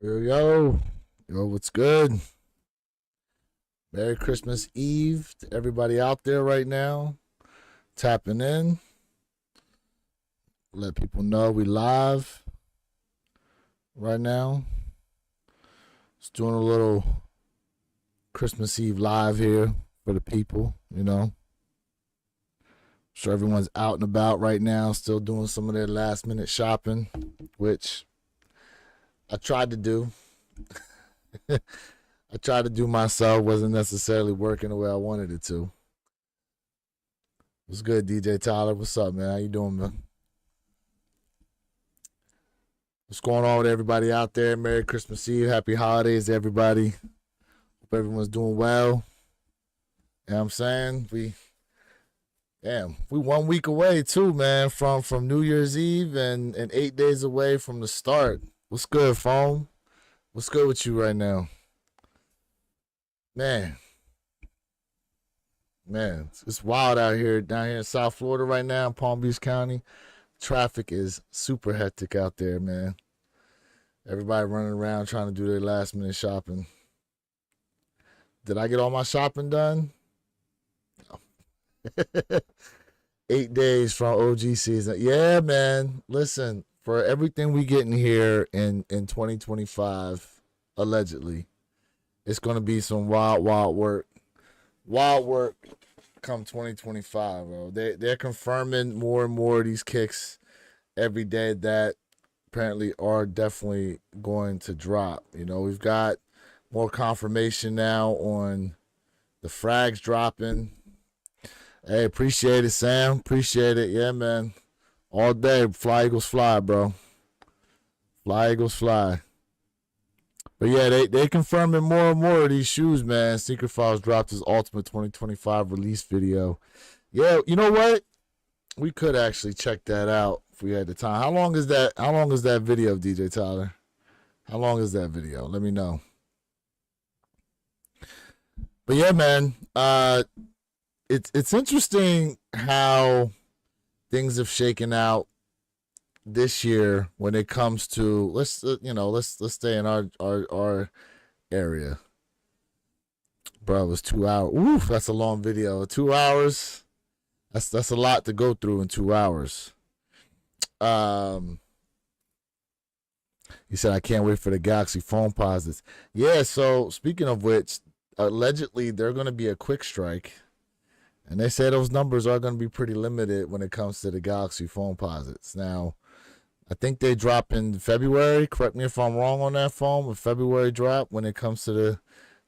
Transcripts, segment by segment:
Yo, what's good? Merry Christmas Eve to everybody out there right now. Tapping in. Let people know we live right now. Just doing a little Christmas Eve live here for the people. Sure everyone's out and about right now, still doing some of their last minute shopping, which I tried to do. I tried to do myself, wasn't necessarily working the way I wanted it to. What's good, DJ Tyler? What's up, man? How you doing, man? What's going on with everybody out there? Merry Christmas Eve. Happy holidays to everybody. Hope everyone's doing well. You know what I'm saying? We 1 week away too, man, from New Year's Eve and 8 days away from the start. What's good, phone? What's good with you right now? Man, man, it's wild out here down here in South Florida right now, in Palm Beach County. Traffic is super hectic out there, man. Everybody running around trying to do their last minute shopping. Did I get all my shopping done? No. 8 days from OG season. Yeah, man. Listen, for everything we getting here in 2025, allegedly, it's gonna be some wild, wild work. Wild work come 2025, bro. They're confirming more and more of these kicks every day that apparently are definitely going to drop. We've got more confirmation now on the frags dropping. Hey, appreciate it, Sam. Appreciate it. Yeah, man. All day. Fly Eagles fly, bro. Fly Eagles fly. But yeah, they confirming more and more of these shoes, man. Secret Files dropped his Ultimate 2025 release video. Yeah, you know what? We could actually check that out if we had the time. How long is that? How long is that video, DJ Tyler? How long is that video? Let me know. But yeah, man. It's interesting how things have shaken out this year when it comes to let's stay in our area. Bro, it was 2 hours. Oof, that's a long video. 2 hours. That's a lot to go through in 2 hours. Um, he said I can't wait for the Galaxy phone posits. Yeah. So speaking of which, allegedly they're going to be a quick strike. And they say those numbers are going to be pretty limited when it comes to the Galaxy phone posits. Now, I think they drop in February. Correct me if I'm wrong on that phone. A February drop when it comes to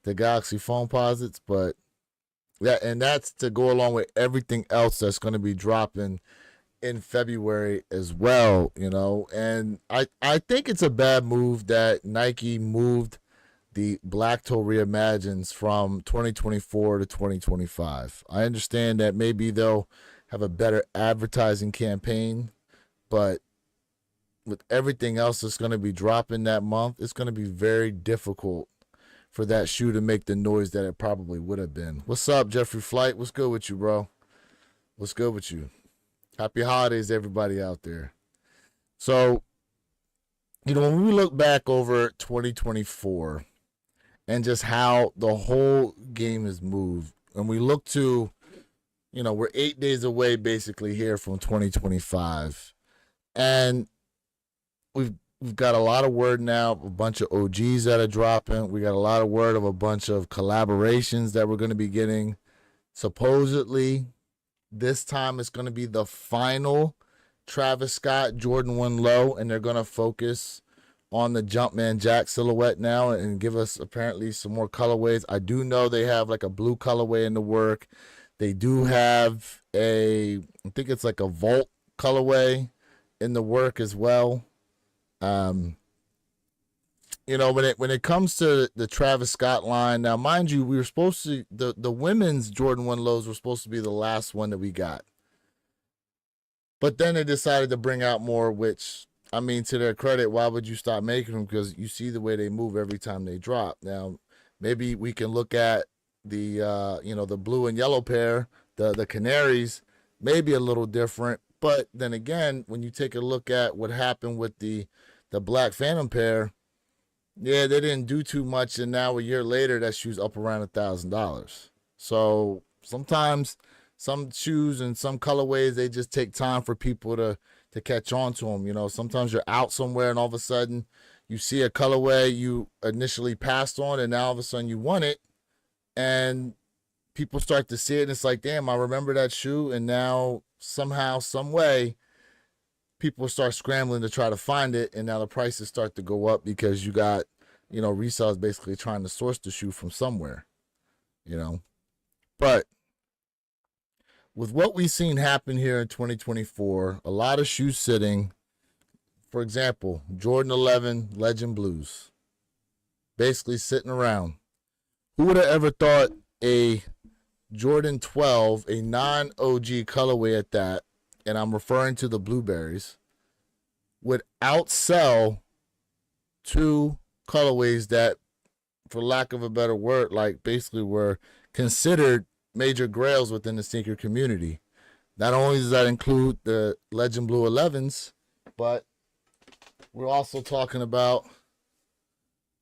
the Galaxy phone posits. But yeah, and that's to go along with everything else that's going to be dropping in February as well. And I think it's a bad move that Nike moved the Black Toe Reimagines from 2024 to 2025. I understand that maybe they'll have a better advertising campaign, but with everything else that's going to be dropping that month, it's going to be very difficult for that shoe to make the noise that it probably would have been. What's up, Jeffrey Flight? What's good with you, bro? What's good with you? Happy holidays, everybody out there. So, when we look back over 2024, and just how the whole game has moved. And we look to, we're 8 days away basically here from 2025. And we've got a lot of word now, a bunch of OGs that are dropping. We got a lot of word of a bunch of collaborations that we're going to be getting. Supposedly, this time it's going to be the final Travis Scott Jordan 1 Low, and they're going to focus on the Jumpman Jack silhouette now and give us apparently some more colorways. I do know they have like a blue colorway in the work. They do have I think it's like a Vault colorway in the work as well. When it comes to the Travis Scott line, now mind you, we were supposed to the women's Jordan 1 Lows were supposed to be the last one that we got. But then they decided to bring out more, which, I mean, to their credit, why would you stop making them? Because you see the way they move every time they drop. Now, maybe we can look at the blue and yellow pair, the Canaries, maybe a little different. But then again, when you take a look at what happened with the Black Phantom pair, Yeah, they didn't do too much, and now a year later, that shoe's up around $1,000. So sometimes some shoes and some colorways they just take time for people to catch on to them. You know, sometimes you're out somewhere and all of a sudden you see a colorway you initially passed on, and now all of a sudden you want it, and people start to see it, and it's like, damn, I remember that shoe, and now somehow, some way, people start scrambling to try to find it, and now the prices start to go up because you got, resellers basically trying to source the shoe from somewhere, you know. But with what we've seen happen here in 2024, a lot of shoes sitting. For example, Jordan 11 Legend Blues, basically sitting around. Who would have ever thought a Jordan 12, a non-OG colorway at that, and I'm referring to the blueberries, would outsell two colorways that, for lack of a better word, like basically were considered major grails within the sneaker community. Not only does that include the Legend Blue 11s, but we're also talking about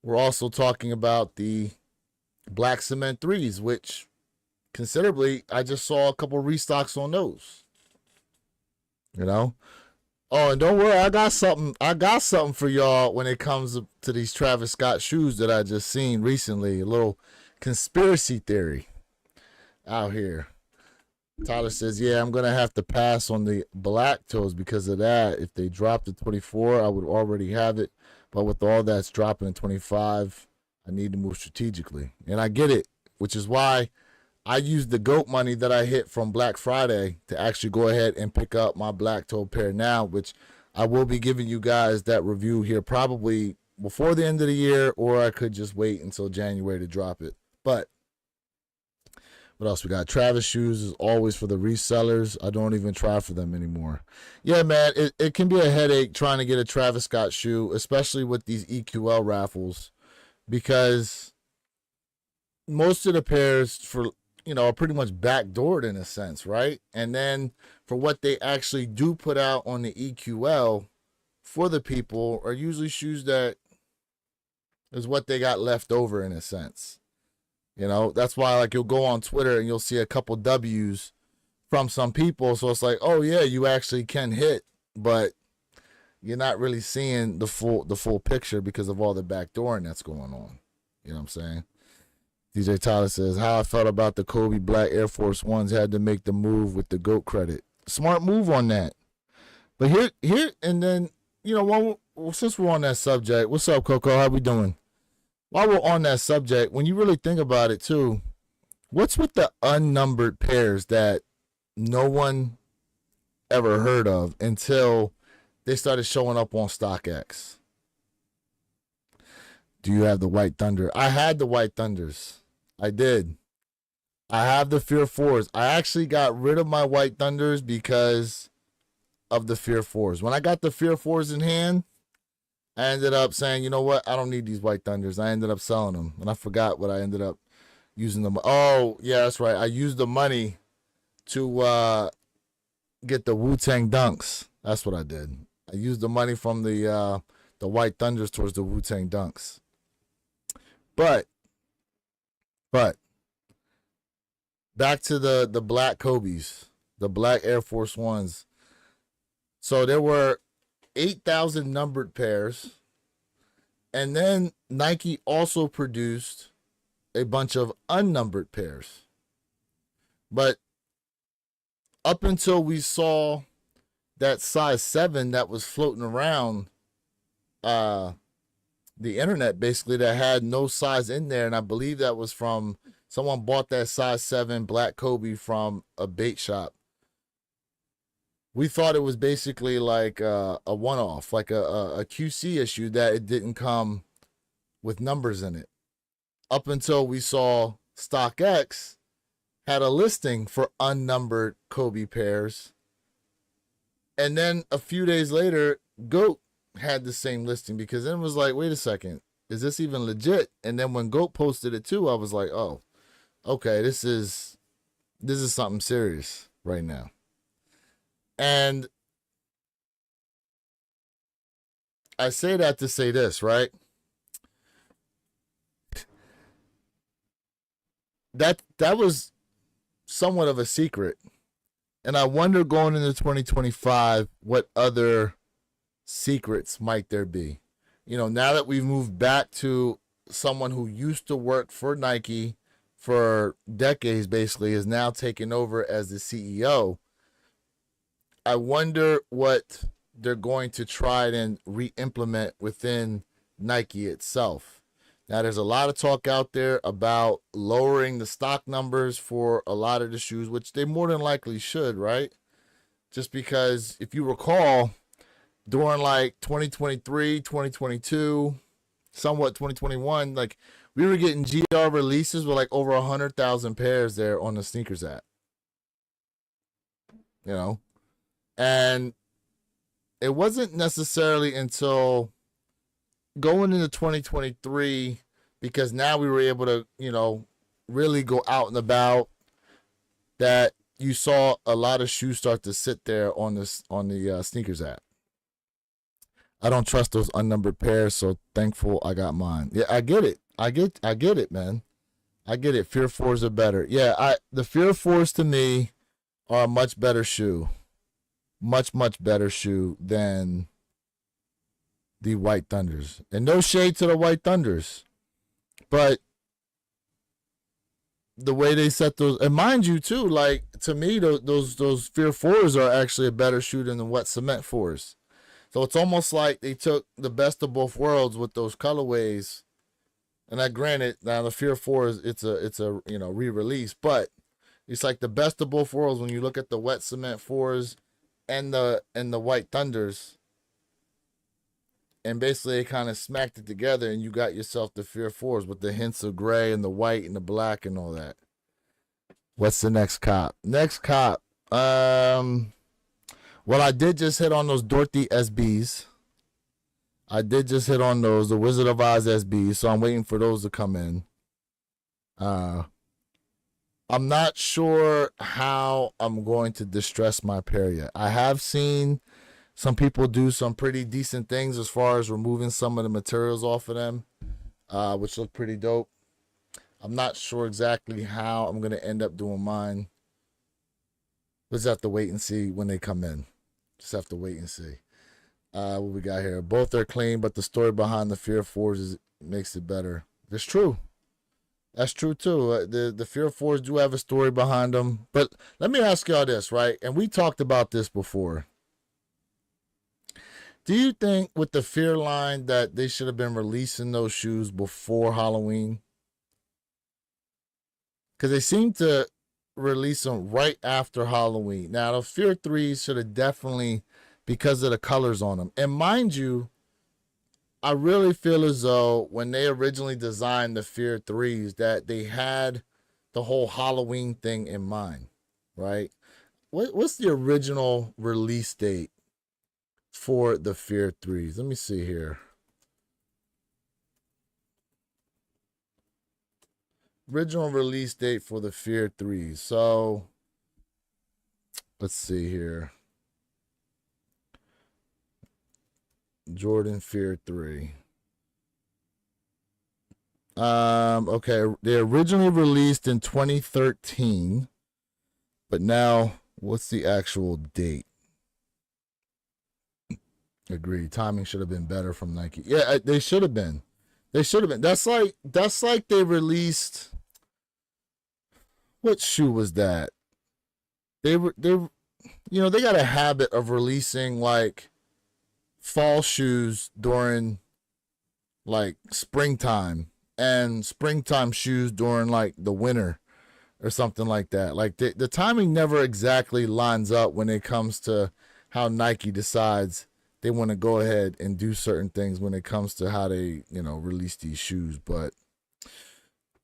the Black Cement 3s, which considerably, I just saw a couple restocks on those. You know? Oh, and don't worry, I got something for y'all when it comes to these Travis Scott shoes that I just seen recently. A little conspiracy theory out here. Tyler says, yeah, I'm going to have to pass on the black toes because of that. If they dropped to 24, I would already have it. But with all that's dropping in 25, I need to move strategically. And I get it, which is why I used the GOAT money that I hit from Black Friday to actually go ahead and pick up my black toe pair now, which I will be giving you guys that review here probably before the end of the year, or I could just wait until January to drop it. But what else we got? Travis shoes is always for the resellers. I don't even try for them anymore. Yeah, man, it can be a headache trying to get a Travis Scott shoe, especially with these EQL raffles, because most of the pairs are pretty much backdoored in a sense, right? And then for what they actually do put out on the EQL for the people are usually shoes that is what they got left over in a sense. That's why, like, you'll go on Twitter and you'll see a couple W's from some people. So it's like, oh yeah, you actually can hit, but you're not really seeing the full picture because of all the backdooring that's going on. You know what I'm saying? DJ Tyler says, how I felt about the Kobe Black Air Force Ones, had to make the move with the GOAT credit. Smart move on that. But here, and then, since we're on that subject, what's up, Coco? How we doing? While we're on that subject, when you really think about it too, what's with the unnumbered pairs that no one ever heard of until they started showing up on StockX? Do you have the White Thunder? I had the White Thunders. I did. I have the Fear 4s. I actually got rid of my White Thunders because of the Fear 4s. When I got the Fear 4s in hand, I ended up saying, you know what? I don't need these White Thunders. I ended up selling them. And I forgot what I ended up using them. Oh, yeah, that's right. I used the money to get the Wu-Tang Dunks. That's what I did. I used the money from the White Thunders towards the Wu-Tang Dunks. But back to the black Kobe's, the black Air Force Ones. So there were 8,000 numbered pairs. And then Nike also produced a bunch of unnumbered pairs. But up until we saw that size 7 that was floating around the internet, basically, that had no size in there, and I believe that was from someone bought that size 7 black Kobe from a bait shop. We thought it was basically like a one-off, like a QC issue, that it didn't come with numbers in it. Up until we saw StockX had a listing for unnumbered Kobe pairs. And then a few days later, GOAT had the same listing, because then it was like, wait a second, is this even legit? And then when GOAT posted it too, I was like, oh, okay, this is something serious right now. And I say that to say this, right? that was somewhat of a secret. And I wonder going into 2025 what other secrets might there be. Now that we've moved back to someone who used to work for Nike for decades, basically, is now taking over as the CEO. I wonder what they're going to try and re-implement within Nike itself. Now, there's a lot of talk out there about lowering the stock numbers for a lot of the shoes, which they more than likely should, right? Just because, if you recall, during like 2023, 2022, somewhat 2021, like we were getting GR releases with like over 100,000 pairs there on the sneakers app, you know? And it wasn't necessarily until going into 2023, because now we were able to, really go out and about, that you saw a lot of shoes start to sit there on the sneakers app. I don't trust those unnumbered pairs, so thankful I got mine. Yeah, I get it. I get it, man. I get it. Fear 4s are better. Yeah, the Fear 4s to me are a much better shoe. Much, much better shoe than the White Thunders. And no shade to the White Thunders. But the way they set those, and mind you too, like to me, those Fear 4s are actually a better shoe than the Wet Cement 4s. So it's almost like they took the best of both worlds with those colorways. And I granted, now the Fear 4 is it's a re-release, but it's like the best of both worlds when you look at the Wet Cement 4s and the White Thunders. And basically, it kind of smacked it together, and you got yourself the Fear 4s with the hints of gray and the white and the black and all that. What's the next cop? Next cop. Well, I did just hit on those Dorothy SBs. I did just hit on those, the Wizard of Oz SBs, so I'm waiting for those to come in. I'm not sure how I'm going to distress my pair yet. I have seen some people do some pretty decent things as far as removing some of the materials off of them, which look pretty dope. I'm not sure exactly how I'm going to end up doing mine. We'll just have to wait and see when they come in. Just have to wait and see. What we got here? Both are clean, but the story behind the Fear 4s makes it better. That's true. That's true too. The Fear 4s do have a story behind them. But let me ask y'all this, right? And we talked about this before. Do you think with the Fear line that they should have been releasing those shoes before Halloween? Because they seem to release them right after Halloween. Now, the Fear 3s should have definitely, because of the colors on them. And mind you, I really feel as though when they originally designed the Fear 3s that they had the whole Halloween thing in mind, right? What's the original release date for the Fear 3s? Let me see here. Original release date for the Fear 3s. So, let's see here. Jordan Fear 3. Okay, they originally released in 2013, but now what's the actual date? Agreed. Timing should have been better from Nike. Yeah, they should have been. They should have been. That's like they released. What shoe was that? They got a habit of releasing like fall shoes during like springtime and springtime shoes during like the winter or something like that. Like the timing never exactly lines up when it comes to how Nike decides they want to go ahead and do certain things when it comes to how they, release these shoes. But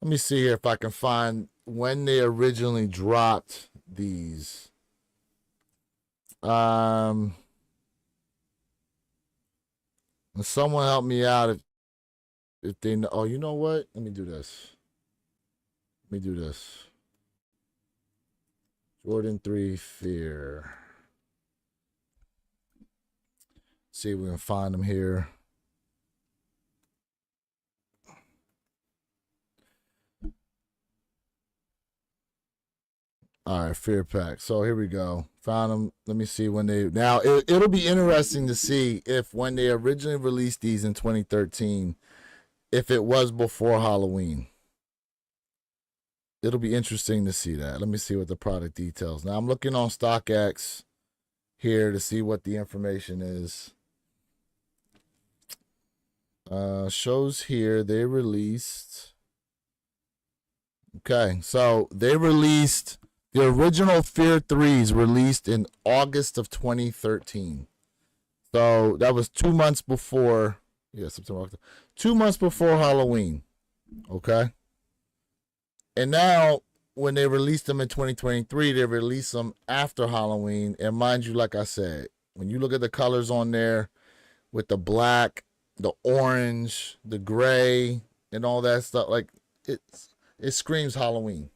let me see here if I can find when they originally dropped these. Someone help me out if they know. Oh, you know what? Let me do this. Jordan 3 Fear. See if we can find them here. All right, Fear Pack. So here we go. Found them. Let me see when they. Now it'll be interesting to see if when they originally released these in 2013, if it was before Halloween. It'll be interesting to see that. Let me see what the product details. Now I'm looking on StockX here to see what the information is. Shows here they released. Okay, so they released the original Fear 3s released in August of 2013. So that was 2 months before, September, October, 2 months before Halloween. Okay. And now when they released them in 2023, they released them after Halloween. And mind you, like I said, when you look at the colors on there with the black, the orange, the gray, and all that stuff, like it screams Halloween.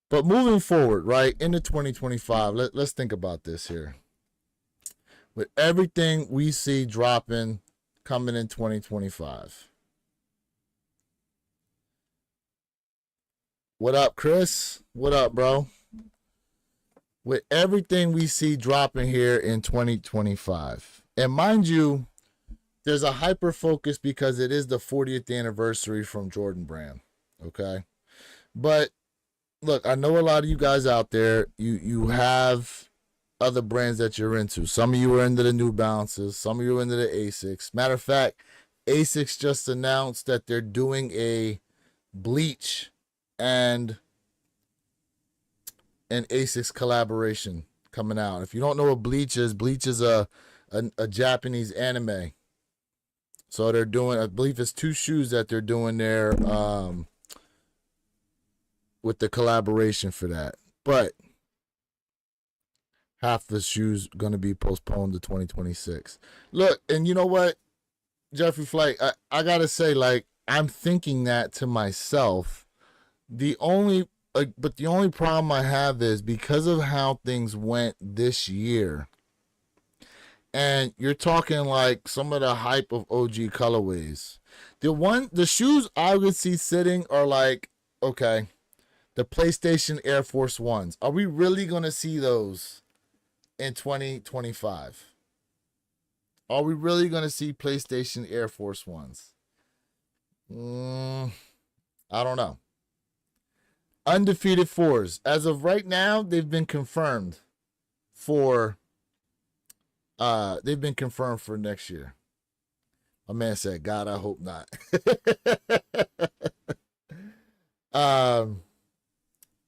But moving forward, right, into 2025, let's think about this here. With everything we see dropping coming in 2025. What up, Chris? What up, bro? With everything we see dropping here in 2025. And mind you, there's a hyper focus because it is the 40th anniversary from Jordan Brand. Okay. But look, I know a lot of you guys out there, you have other brands that you're into. Some of you are into the New Balances. Some of you are into the Asics. Matter of fact, Asics just announced that they're doing a Bleach and an Asics collaboration coming out. If you don't know what Bleach is a Japanese anime. So they're doing, I believe it's 2 shoes that they're doing there with the collaboration for that. But half the shoes going to be postponed to 2026. Look, and you know what, Jeffrey Flight, I got to say, like, I'm thinking that to myself. The only problem I have is because of how things went this year. And you're talking like some of the hype of OG colorways. The shoes I would see sitting are like, okay, the PlayStation Air Force Ones. Are we really going to see those in 2025? Are we really going to see PlayStation Air Force Ones? I don't know. Undefeated 4s. As of right now, they've been confirmed for next year. My man said, God, I hope not.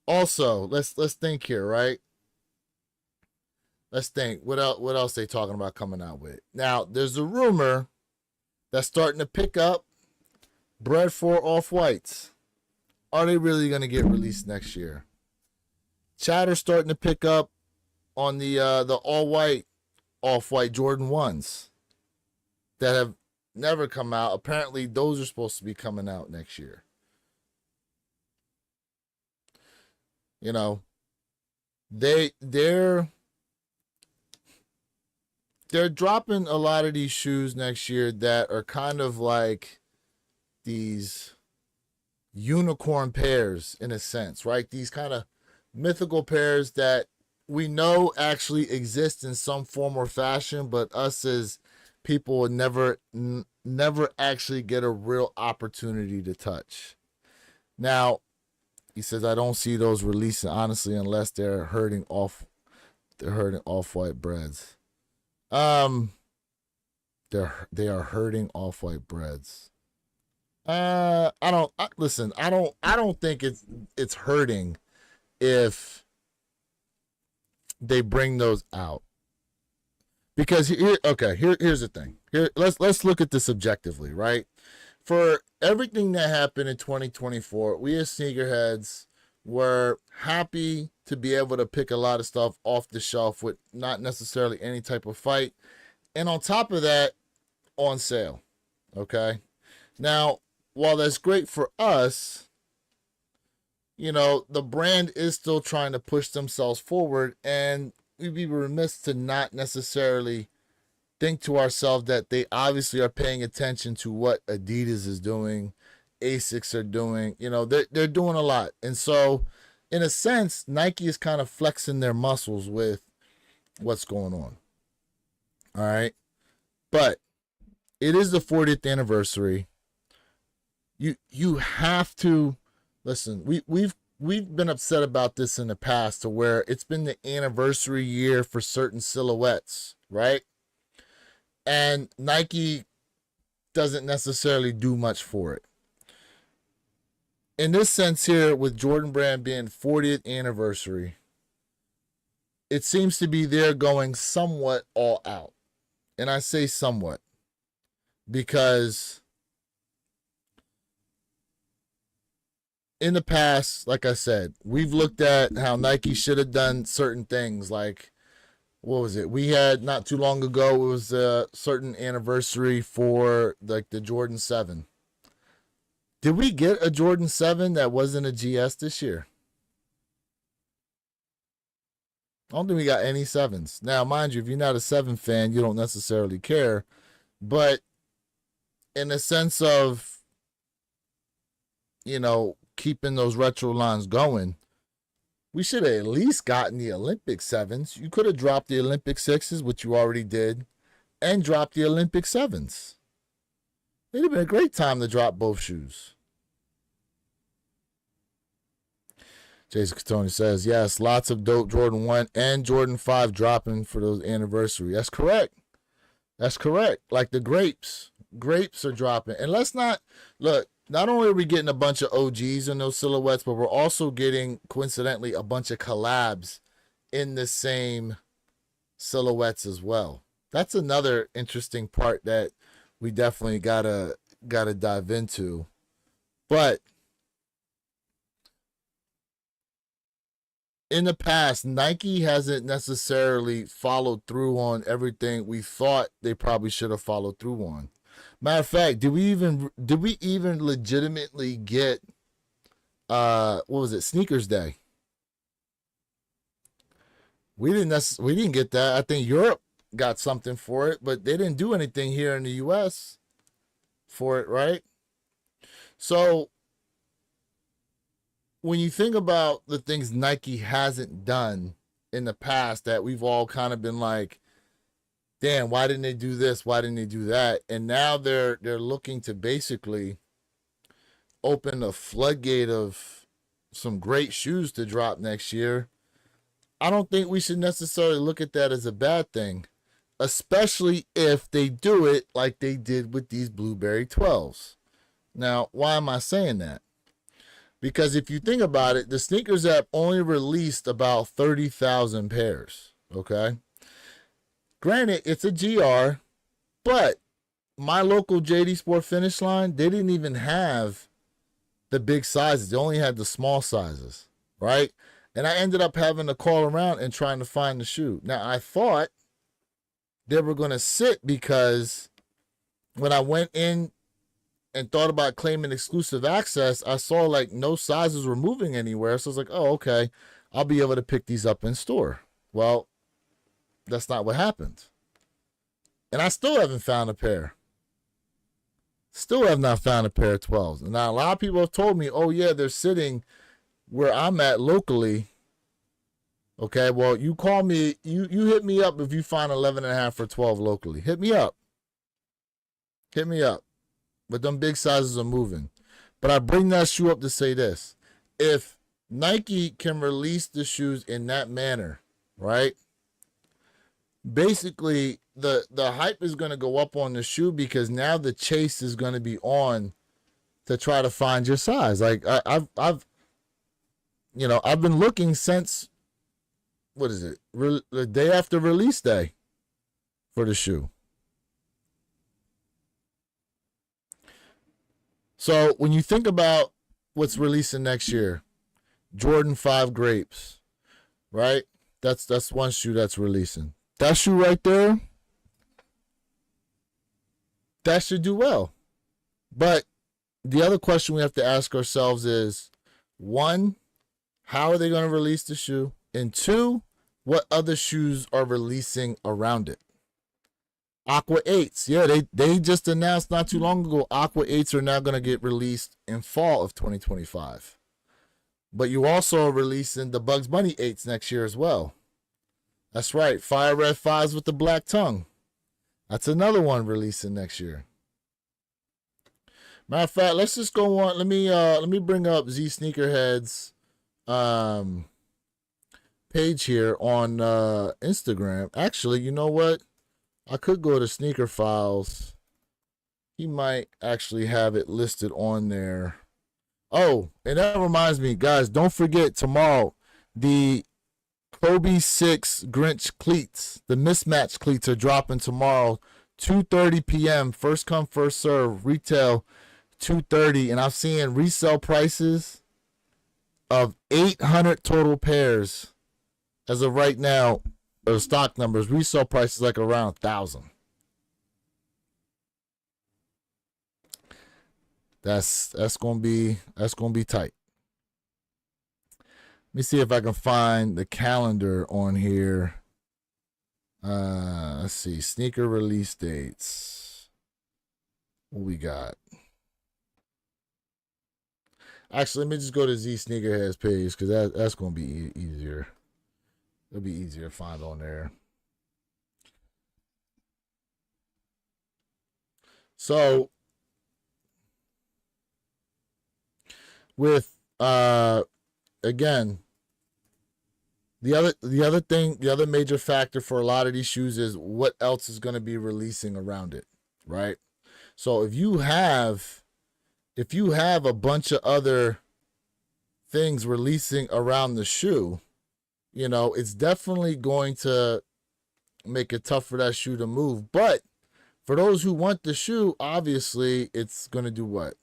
Also, let's think here, right? Let's think. What else they talking about coming out with? Now, there's a rumor that's starting to pick up Bread 4 Off-Whites. Are they really going to get released next year? Chatter starting to pick up on the all-white, off-white Jordan 1s that have never come out. Apparently, those are supposed to be coming out next year. You know, they're dropping a lot of these shoes next year that are kind of like these unicorn pairs in a sense, right? These kind of mythical pairs that we know actually exist in some form or fashion, but us as people would never actually get a real opportunity to touch. Now, he says, I don't see those releasing, honestly, unless they're hurting off-white breads. They are hurting off-white breads. I don't think it's hurting if they bring those out. Because here's the thing. Here, let's look at this objectively, right? For everything that happened in 2024, we as sneakerheads were happy to be able to pick a lot of stuff off the shelf with not necessarily any type of fight. And on top of that, on sale. Okay? Now, while that's great for us, you know, the brand is still trying to push themselves forward, and we'd be remiss to not necessarily think to ourselves that they obviously are paying attention to what Adidas is doing Asics are doing. You know, they're doing a lot. And so, in a sense, Nike is kind of flexing their muscles with what's going on. All right. But it is the 40th anniversary. You have to listen. We've been upset about this in the past to where it's been the anniversary year for certain silhouettes, right? And Nike doesn't necessarily do much for it. In this sense here, with Jordan Brand being 40th anniversary, it seems to be they're going somewhat all out. And I say somewhat because in the past, like I said, we've looked at how Nike should have done certain things. Like, what was it? We had not too long ago, it was a certain anniversary for like the Jordan 7. Did we get a Jordan 7 that wasn't a GS this year? I don't think we got any 7s. Now, mind you, if you're not a 7 fan, you don't necessarily care. But in a sense of, you know, keeping those retro lines going, we should have at least gotten the Olympic 7s. You could have dropped the Olympic 6s, which you already did, and dropped the Olympic 7s. It'd have been a great time to drop both shoes. Jason Catoni says, yes, lots of dope Jordan 1 and Jordan 5 dropping for those anniversary. That's correct. That's correct. Like the grapes. Grapes are dropping. And let's not, look, not only are we getting a bunch of OGs in those silhouettes, but we're also getting, coincidentally, a bunch of collabs in the same silhouettes as well. That's another interesting part that we definitely gotta dive into. But in the past, Nike hasn't necessarily followed through on everything we thought they probably should have followed through on. Matter of fact, did we even legitimately get what was it, Sneakers Day? We didn't get that. I think Europe got something for it, but they didn't do anything here in the US for it, right? So when you think about the things Nike hasn't done in the past that we've all kind of been like, damn, why didn't they do this? Why didn't they do that? And now they're looking to basically open a floodgate of some great shoes to drop next year. I don't think we should necessarily look at that as a bad thing, especially if they do it like they did with these Blueberry 12s. Now, why am I saying that? Because if you think about it, the Sneakers app only released about 30,000 pairs, okay? Granted, it's a GR, but my local JD Sport Finish Line, they didn't even have the big sizes. They only had the small sizes, right? And I ended up having to call around and trying to find the shoe. Now, I thought they were going to sit because when I went in and thought about claiming exclusive access, I saw like no sizes were moving anywhere. So I was like, oh, okay, I'll be able to pick these up in store. Well, that's not what happened. And I still haven't found a pair. Still have not found a pair of 12s. Now, a lot of people have told me, oh, yeah, they're sitting where I'm at locally. Okay, well, you call me, you hit me up if you find 11.5 for 12 locally. Hit me up. Hit me up. But them big sizes are moving. But I bring that shoe up to say this. If Nike can release the shoes in that manner, right? Basically, the hype is going to go up on the shoe because now the chase is going to be on to try to find your size. Like I've been looking since, what is it? The day after release day for the shoe. So when you think about what's releasing next year, Jordan 5 Grapes, right? That's one shoe that's releasing. That shoe right there, that should do well. But the other question we have to ask ourselves is, one, how are they going to release the shoe? And two, what other shoes are releasing around it? Aqua 8s. Yeah, they just announced not too long ago Aqua 8s are now going to get released in fall of 2025. But you also are releasing the Bugs Bunny 8s next year as well. That's right. Fire Red 5s with the black tongue. That's another one releasing next year. Matter of fact, let's just go on. Let me bring up Z Sneakerheads page here on Instagram. Actually, you know what? I could go to Sneaker Files. He might actually have it listed on there. Oh, and that reminds me, guys, don't forget tomorrow the Kobe 6 Grinch cleats, the mismatch cleats are dropping tomorrow, 2:30 p.m. First come, first serve. Retail 2:30, and I'm seeing resale prices of 800 total pairs as of right now. The stock numbers, resale prices like around 1,000. That's gonna be tight. Let me see if I can find the calendar on here. Let's see, sneaker release dates. What we got? Actually, let me just go to Z Sneakerheads page because that's gonna be easier. It'll be easier to find on there. So with again, the other major factor for a lot of these shoes is what else is going to be releasing around it, right? So if you have a bunch of other things releasing around the shoe, you know, it's definitely going to make it tough for that shoe to move. But for those who want the shoe, obviously it's going to do what?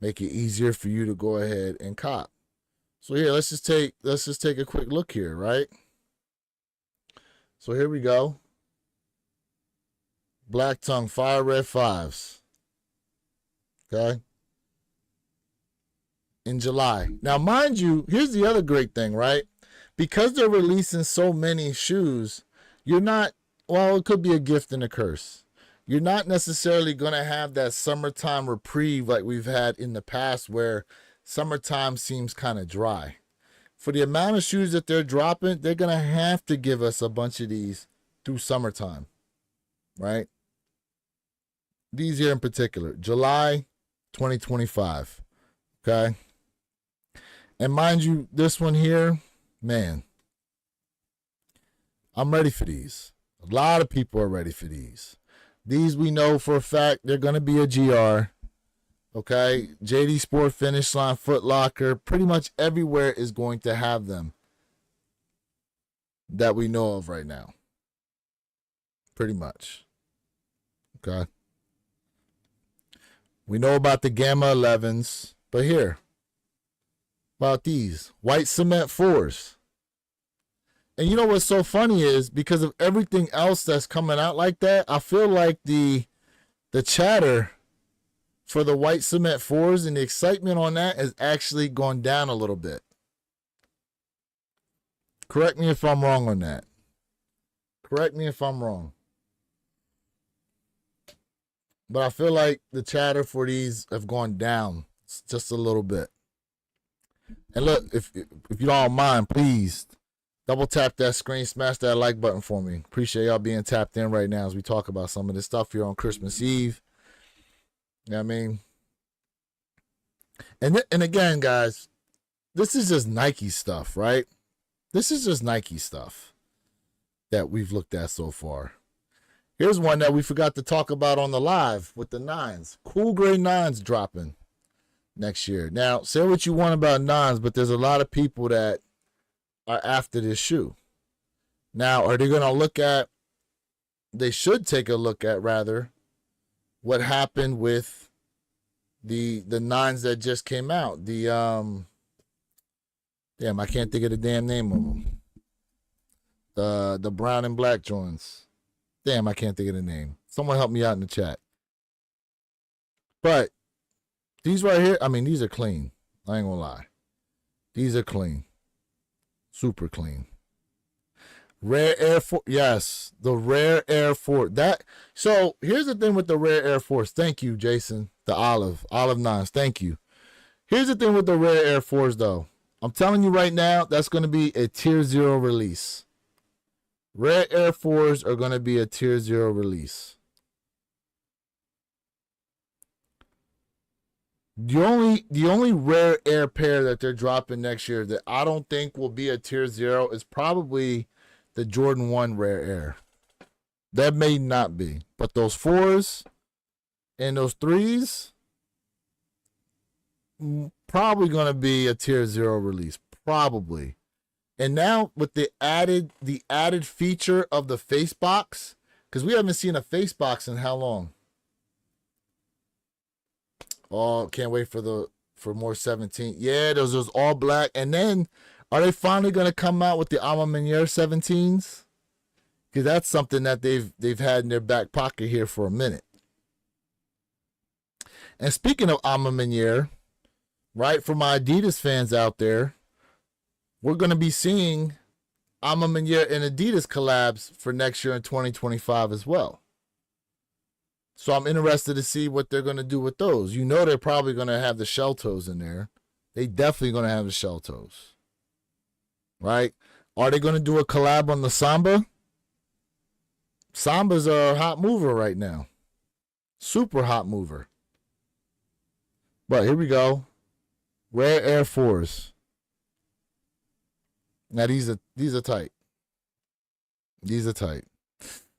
Make it easier for you to go ahead and cop. So here, let's just take a quick look here, right? So here we go. Black Tongue Fire Red 5s. Okay. In July. Now, mind you, here's the other great thing, right? Because they're releasing so many shoes, you're not, well, it could be a gift and a curse. You're not necessarily going to have that summertime reprieve like we've had in the past where summertime seems kind of dry. For the amount of shoes that they're dropping, they're going to have to give us a bunch of these through summertime, right? These here in particular, July 2025, okay? And mind you, this one here, man, I'm ready for these. A lot of people are ready for these. These we know for a fact they're going to be a GR. Okay, JD Sport, Finish Line, Foot Locker, pretty much everywhere is going to have them that we know of right now. Pretty much. Okay. We know about the Gamma 11s, but here, about these white cement 4s. And you know what's so funny is because of everything else that's coming out like that, I feel like the chatter for the white cement 4s and the excitement on that has actually gone down a little bit. Correct me if I'm wrong on that. Correct me if I'm wrong. But I feel like the chatter for these have gone down just a little bit. And look, if you don't mind, please double tap that screen, smash that like button for me. Appreciate y'all being tapped in right now as we talk about some of this stuff here on Christmas Eve. You know what I mean? And again, guys, this is just Nike stuff, right? This is just Nike stuff that we've looked at so far. Here's one that we forgot to talk about on the live with the 9s. Cool Gray 9s dropping next year. Now, say what you want about 9s, but there's a lot of people that are after this shoe. Now, are they going to look at, they should take a look at, rather, what happened with the 9s that just came out. The, damn, I can't think of the damn name of them. The brown and black joints. Damn, I can't think of the name. Someone help me out in the chat. But these right here, I mean, these are clean. I ain't gonna lie. These are clean. Super clean. Rare Air Force. Yes, the Rare Air Force. That. So here's the thing with the Rare Air Force. Thank you, Jason. The Olive Nines. Thank you. Here's the thing with the Rare Air Force, though. I'm telling you right now, that's going to be a tier 0 release. Rare Air Force are going to be a tier 0 release. The only rare air pair that they're dropping next year that I don't think will be a tier 0 is probably the Jordan 1 Rare Air. That may not be. But those 4s and those 3s, probably going to be a tier 0 release. Probably. And now with the added feature of the face box, because we haven't seen a face box in how long? Oh, can't wait for more 17. Yeah, those all black. And then are they finally going to come out with the A Ma Maniére 17s? Because that's something that they've had in their back pocket here for a minute. And speaking of A Ma Maniére, right, for my Adidas fans out there, we're going to be seeing A Ma Maniére and Adidas collabs for next year in 2025 as well. So I'm interested to see what they're going to do with those. You know they're probably going to have the shell toes in there. They definitely going to have the shell toes. Right? Are they going to do a collab on the Samba? Samba's a hot mover right now. Super hot mover. But here we go. Rare Air Force. Now these are tight. These are tight.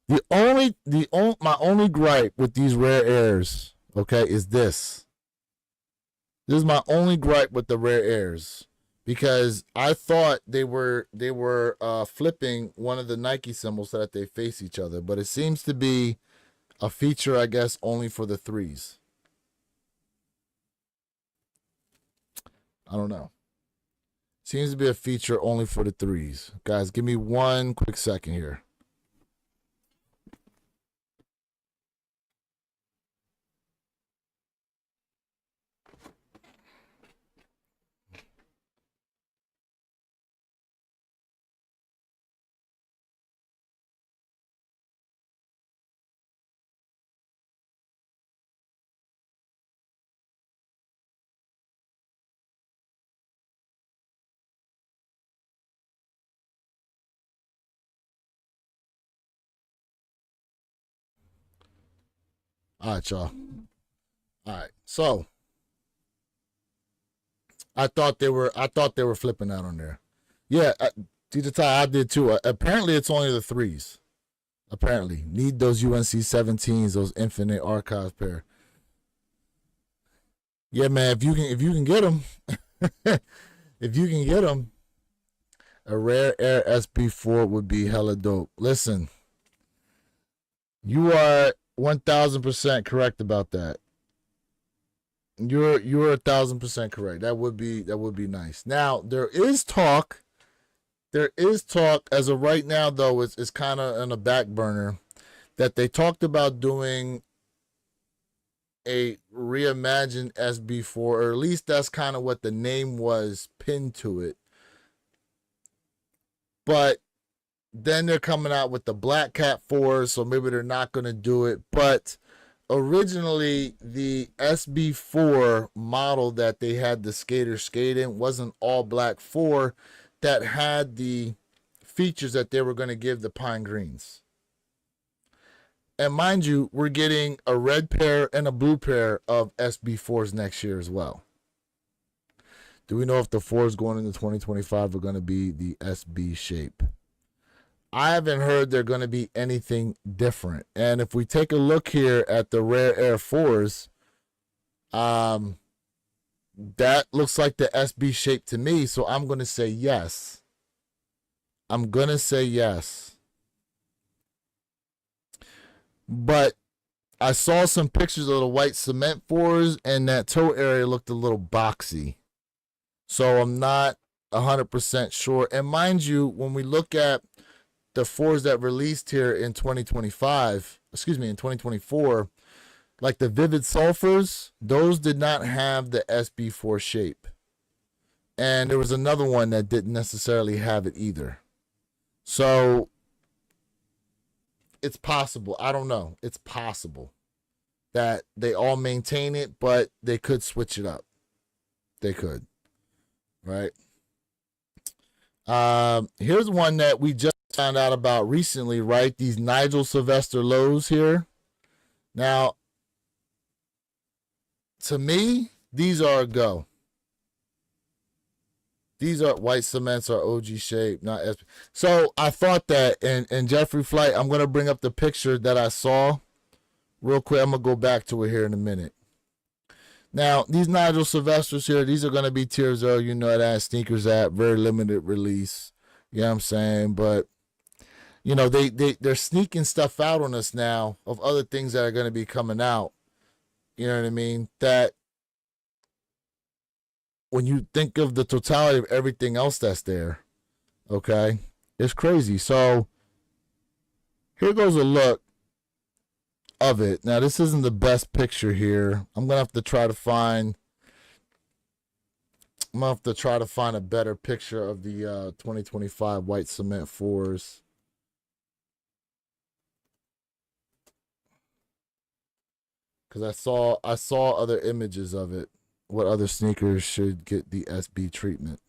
My only gripe with these Rare Airs, okay, is this. This is my only gripe with the Rare Airs, because I thought they were flipping one of the Nike symbols so that they face each other, but it seems to be a feature, I guess, only for the 3s. I don't know. Seems to be a feature only for the 3s. Guys, give me one quick second here. All right, y'all. All right. So I thought they were flipping out on there. Yeah, I did too. Apparently it's only the 3s. Apparently. Need those UNC 17s, those Infinite Archives pair. Yeah, man, if you can get them. If you can get them, a Rare Air SB4 would be hella dope. Listen, you are 1,000% correct about that. You're 1,000% correct. That would be nice. Now there is talk as of right now, though it's kind of on a back burner, that they talked about doing a reimagined SB4, or at least that's kind of what the name was pinned to it. But then they're coming out with the Black Cat 4, so maybe they're not going to do it. But originally, the SB4 model that they had the skater skate in wasn't all black 4 that had the features that they were going to give the Pine Greens. And mind you, we're getting a red pair and a blue pair of SB4s next year as well. Do we know if the 4s going into 2025 are going to be the SB shape? I haven't heard they're going to be anything different. And if we take a look here at the Rare Air 4s, that looks like the SB shape to me. So I'm going to say yes. I'm going to say yes. But I saw some pictures of the white cement 4s, and that toe area looked a little boxy. So I'm not 100% sure. And mind you, when we look at the 4s that released here in 2024, like the Vivid Sulfurs, those did not have the SB4 shape. And there was another one that didn't necessarily have it either. So it's possible. I don't know. It's possible that they all maintain it, but they could switch it up. They could, right? Here's one that we just found out about recently, right? These Nigel Sylvester lows here. Now, to me, these are a go. These are white cements are OG shape, not SP. So I thought that, and Jeffrey Flight, I'm going to bring up the picture that I saw real quick. I'm going to go back to it here in a minute. Now, these Nigel Sylvesters here, these are going to be tier 0. You know that Sneakers app, very limited release. You know what I'm saying? But, you know, they're sneaking stuff out on us now of other things that are going to be coming out. You know what I mean? That when you think of the totality of everything else that's there, okay, it's crazy. So here goes a look of it. Now, this isn't the best picture here. I'm gonna have to try to find a better picture of the 2025 white cement 4s. Because I saw other images of it. What other sneakers should get the SB treatment?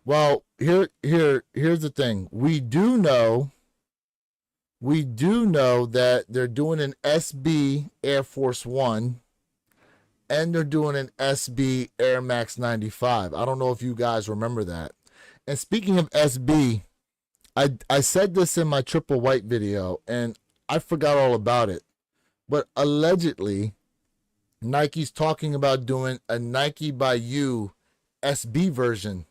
Well, here's the thing. We do know that they're doing an SB Air Force One, and they're doing an SB Air Max 95. I don't know if you guys remember that. And speaking of SB, I said this in my triple white video, and I forgot all about it. But allegedly, Nike's talking about doing a Nike by You SB version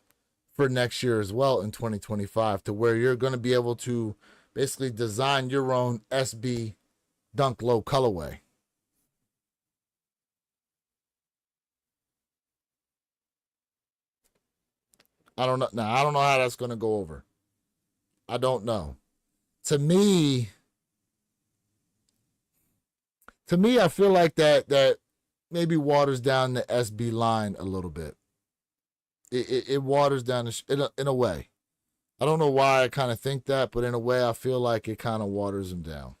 for next year as well in 2025, to where you're going to be able to basically design your own SB Dunk Low colorway. I don't know. Now, I don't know how that's going to go over. I don't know. To me, I feel like that maybe waters down the SB line a little bit. It waters down in a way. I don't know why I kind of think that, but in a way I feel like it kind of waters them down.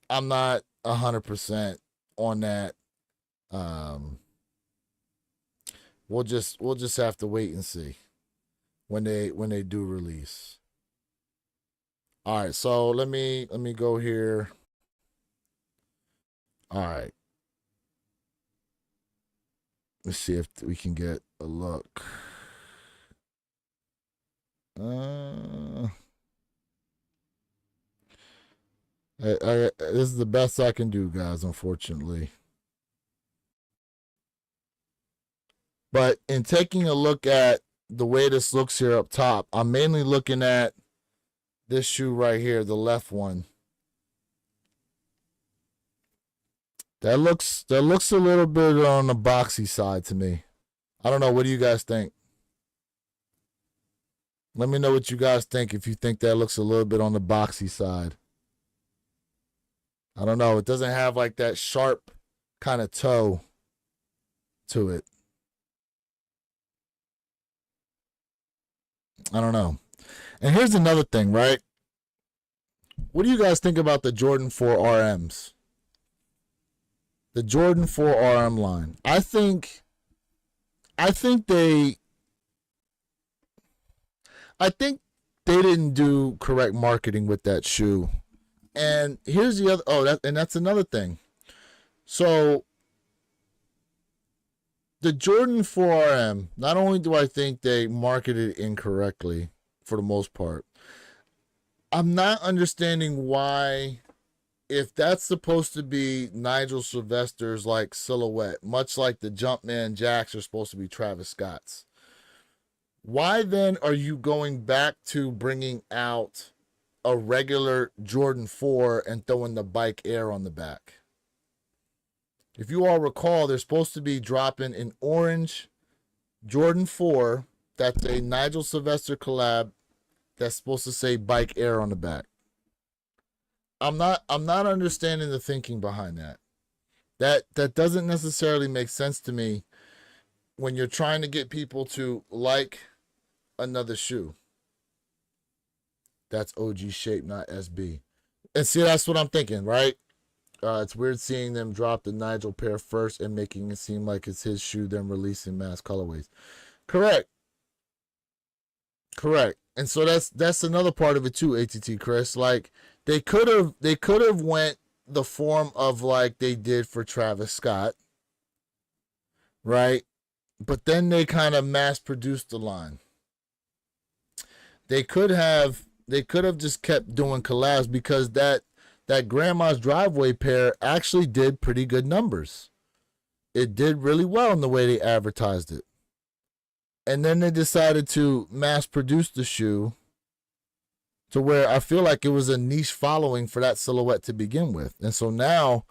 I'm not 100% on that. We'll just have to wait and see when they do release. All right, so let me go here. All right. Let's see if we can get a look. This is the best I can do, guys, unfortunately. But in taking a look at the way this looks here up top, I'm mainly looking at this shoe right here, the left one. That looks a little bit on the boxy side to me. I don't know. What do you guys think? Let me know what you guys think, if you think that looks a little bit on the boxy side. I don't know. It doesn't have like that sharp kind of toe to it. I don't know. And here's another thing, right? What do you guys think about the Jordan 4 RMs? The Jordan 4 RM line. I think they didn't do correct marketing with that shoe. And here's the other that's another thing. So the Jordan 4 RM, not only do I think they marketed incorrectly for the most part, I'm not understanding why, if that's supposed to be Nigel Sylvester's like silhouette, much like the Jumpman Jacks are supposed to be Travis Scott's, why then are you going back to bringing out a regular Jordan 4 and throwing the Bike Air on the back? If you all recall, they're supposed to be dropping an orange Jordan 4 that's a Nigel Sylvester collab that's supposed to say Bike Air on the back. I'm not understanding the thinking behind that. That doesn't necessarily make sense to me when you're trying to get people to like another shoe. That's OG shape, not SB. And see, that's what I'm thinking, right? It's weird seeing them drop the Nigel pair first and making it seem like it's his shoe, then releasing mass colorways. Correct. Correct. And so that's another part of it too, ATT Chris. Like they could have went the form of like they did for Travis Scott, right? But then they kind of mass produced the line. They could have just kept doing collabs because that grandma's driveway pair actually did pretty good numbers. It did really well in the way they advertised it. And then they decided to mass produce the shoe to where I feel like it was a niche following for that silhouette to begin with. And so now,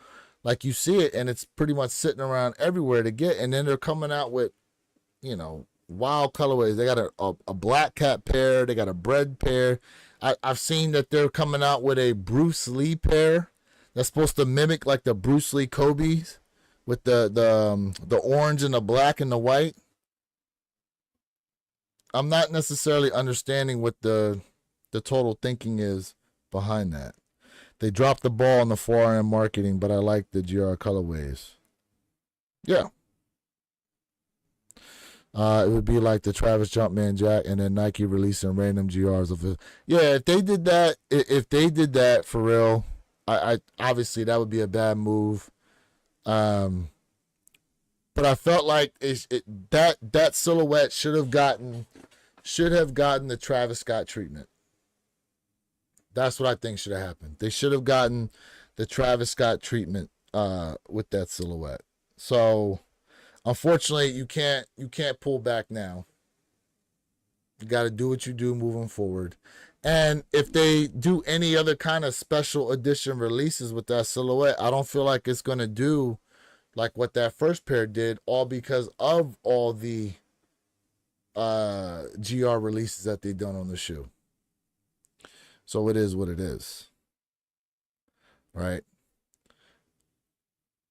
like you see it, and it's pretty much sitting around everywhere to get. And then they're coming out with, wild colorways. They got a black cat pair. They got a bread pair. I've seen that they're coming out with a Bruce Lee pair that's supposed to mimic like the Bruce Lee Kobe's with the orange and the black and the white. I'm not necessarily understanding what the total thinking is behind that. They dropped the ball on the 4RM marketing, but I like the GR colorways. Yeah. It would be like the Travis Jumpman Jack and then Nike releasing random GRs of it. Yeah, if they did that for real, I obviously that would be a bad move. But I felt like that silhouette should have gotten the Travis Scott treatment. That's what I think should have happened. They should have gotten the Travis Scott treatment with that silhouette. So unfortunately, you can't pull back now. You got to do what you do moving forward. And if they do any other kind of special edition releases with that silhouette, I don't feel like it's going to do like what that first pair did, all because of all the GR releases that they done on the shoe. So it is what it is. Right?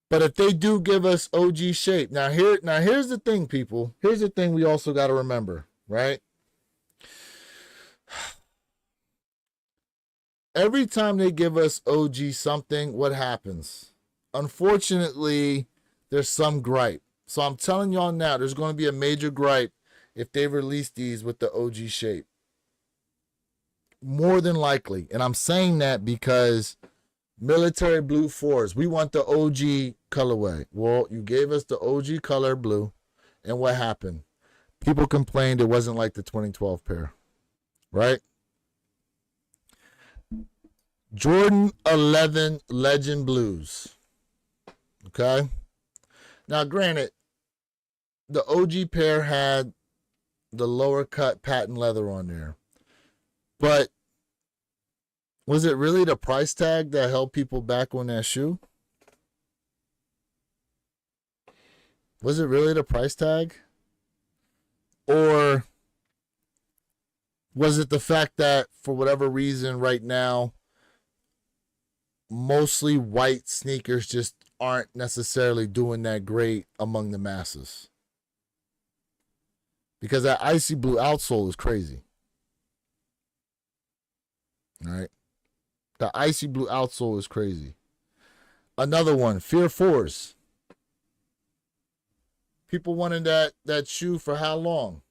But if they do give us OG shape, now here's the thing, people. Here's the thing we also got to remember, right? Every time they give us OG something, what happens? Unfortunately, there's some gripe. So I'm telling y'all now, there's going to be a major gripe if they release these with the OG shape. More than likely. And I'm saying that because military blue 4s, we want the OG colorway. Well, you gave us the OG color blue, and what happened? People complained it wasn't like the 2012 pair, right? Jordan 11 Legend Blues. Okay? Now, granted, the OG pair had the lower cut patent leather on there. But was it really the price tag that held people back on that shoe? Was it really the price tag? Or was it the fact that for whatever reason right now, mostly white sneakers just aren't necessarily doing that great among the masses? Because that icy blue outsole is crazy. All right. The icy blue outsole is crazy. Another one, Fear 4s. People wanted that shoe for how long?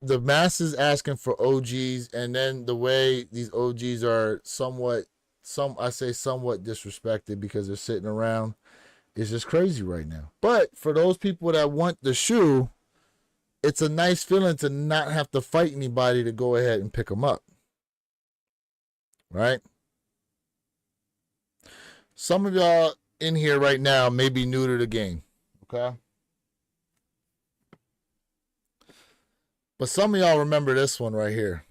The masses asking for OGs, and then the way these OGs are somewhat disrespected because they're sitting around. It's just crazy right now. But for those people that want the shoe, it's a nice feeling to not have to fight anybody to go ahead and pick them up. Right? Some of y'all in here right now may be new to the game. Okay? But some of y'all remember this one right here.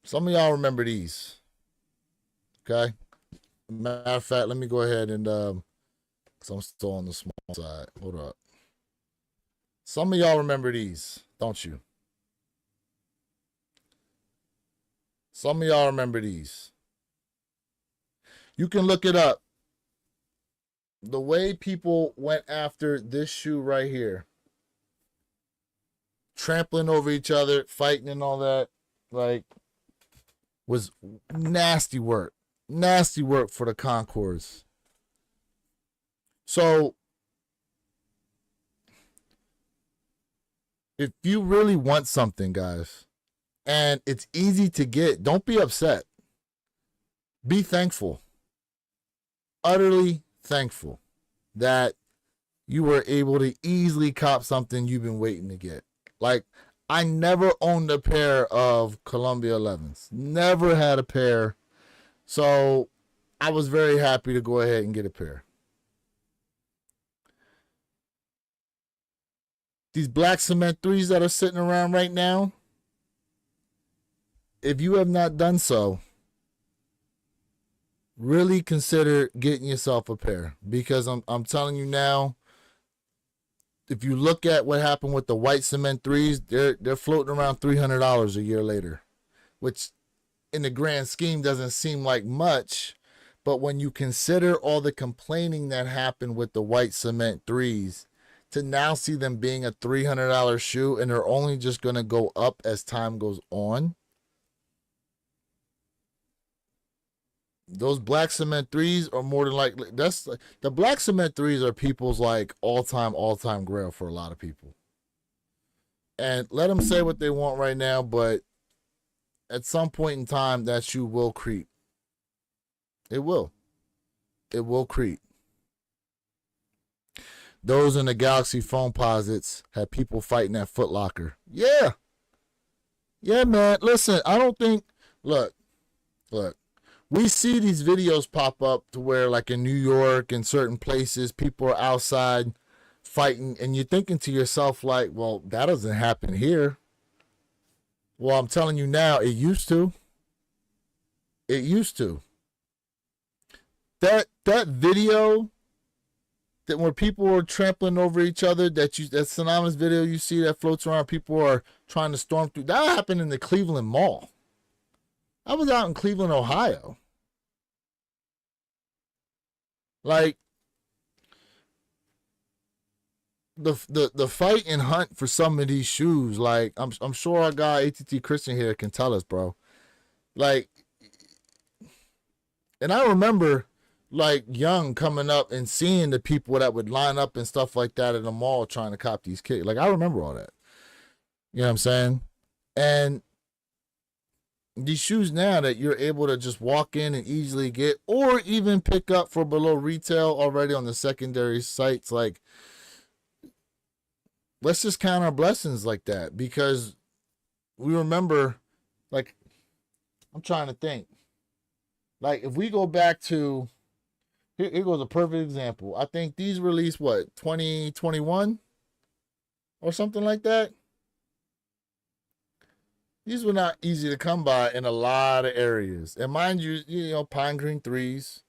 Some of y'all remember these. Okay? Matter of fact, let me go ahead and because I'm still on the small side. Hold up. Some of y'all remember these, don't you? Some of y'all remember these. You can look it up. The way people went after this shoe right here, trampling over each other, fighting and all that, like, was nasty work. Nasty work for the Concords. So, if you really want something, guys, and it's easy to get, don't be upset. Be thankful. Utterly thankful that you were able to easily cop something you've been waiting to get. Like, I never owned a pair of Columbia 11s. Never had a pair. So I was very happy to go ahead and get a pair. These black cement 3s that are sitting around right now, if you have not done so, really consider getting yourself a pair, because I'm telling you now, if you look at what happened with the white cement 3s, they're floating around $300 a year later, which in the grand scheme doesn't seem like much, but when you consider all the complaining that happened with the white cement 3s, to now see them being a $300 shoe and they're only just going to go up as time goes on. Those black cement 3s are more than likely, that's the black cement 3s are people's like all-time grail for a lot of people. And let them say what they want right now, but at some point in time that shoe will creep. It will. It will creep. Those in the Galaxy Foamposites had people fighting at Foot Locker. Yeah. Yeah, man. Listen, I don't think, look. We see these videos pop up to where, like in New York and certain places, people are outside fighting, and you're thinking to yourself, like, well, that doesn't happen here. Well, I'm telling you now, it used to. It used to. That video that where people are trampling over each other, that synonymous video you see that floats around, people are trying to storm through, that happened in the Cleveland Mall. I was out in Cleveland, Ohio. Like, the fight and hunt for some of these shoes, like, I'm sure our guy ATT Christian here can tell us, bro. Like, and I remember, like, young coming up and seeing the people that would line up and stuff like that in the mall trying to cop these kicks. Like, I remember all that. You know what I'm saying? And these shoes now that you're able to just walk in and easily get, or even pick up for below retail already on the secondary sites, like, let's just count our blessings like that, because we remember, like, I'm trying to think, like, if we go back to, here goes a perfect example. I think these released, what, 2021 or something like that? These were not easy to come by in a lot of areas. And mind you, Pine Green 3s,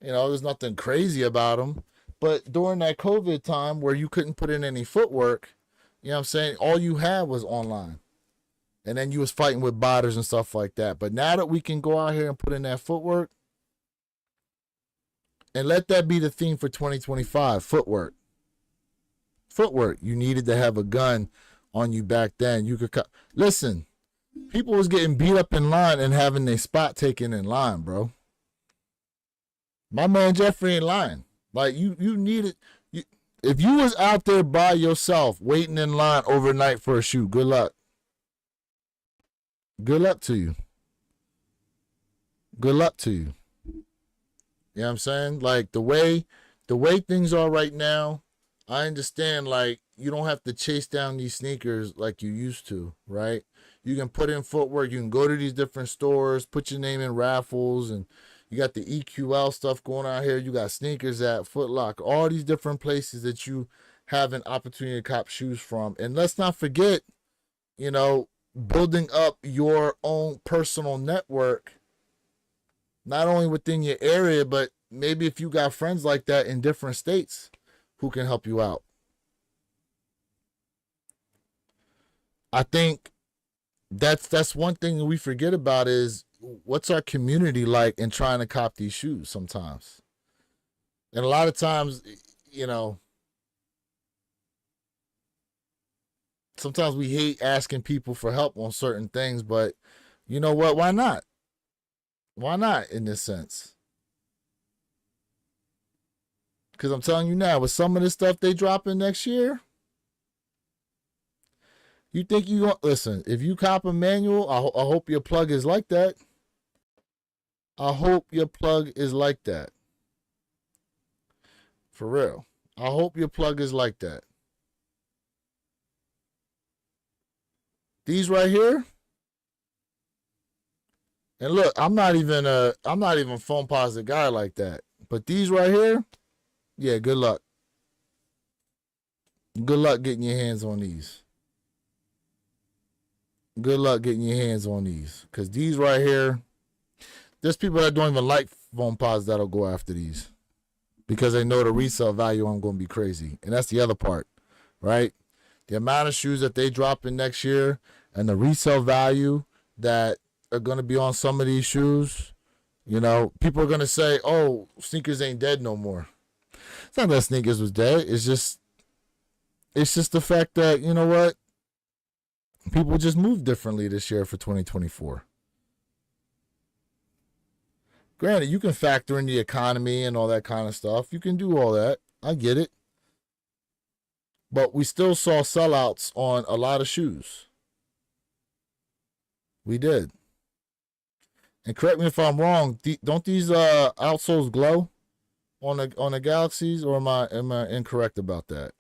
there's nothing crazy about them. But during that COVID time where you couldn't put in any footwork, you know what I'm saying, all you had was online. And then you was fighting with botters and stuff like that. But now that we can go out here and put in that footwork, and let that be the theme for 2025, footwork. Footwork. You needed to have a gun on you back then. You could listen. People was getting beat up in line and having their spot taken in line, bro. My man Jeffrey ain't lying. Like, you needed, if you was out there by yourself waiting in line overnight for a shoe, good luck. Good luck to you. Good luck to you. You know what I'm saying? Like, the way things are right now, I understand, like, you don't have to chase down these sneakers like you used to, right? You can put in footwork. You can go to these different stores, put your name in raffles, and you got the EQL stuff going on here. You got sneakers at Foot Locker, all these different places that you have an opportunity to cop shoes from. And let's not forget, building up your own personal network, not only within your area, but maybe if you got friends like that in different states who can help you out. I think that's one thing that we forget about is what's our community like in trying to cop these shoes sometimes. And a lot of times, you know, sometimes we hate asking people for help on certain things, but you know what? Why not? Why not in this sense? Because I'm telling you now, with some of this stuff they drop in next year, you think you going listen? If you cop a manual, I hope your plug is like that. I hope your plug is like that. For real. I hope your plug is like that. These right here, and look, I'm not even phone positive guy like that. But these right here, yeah, good luck. Good luck getting your hands on these. Good luck getting your hands on these. Because these right here, there's people that don't even like phone pods that'll go after these. Because they know the resale value I'm going to be crazy. And that's the other part, right? The amount of shoes that they drop in next year and the resale value that are going to be on some of these shoes, you know, people are going to say, oh, sneakers ain't dead no more. It's not that sneakers was dead. It's just the fact that, you know what? People just move differently this year for 2024. Granted, you can factor in the economy and all that kind of stuff. You can do all that. I get it. But we still saw sellouts on a lot of shoes. We did. And correct me if I'm wrong. Don't these outsoles glow on the Galaxies, or am I incorrect about that?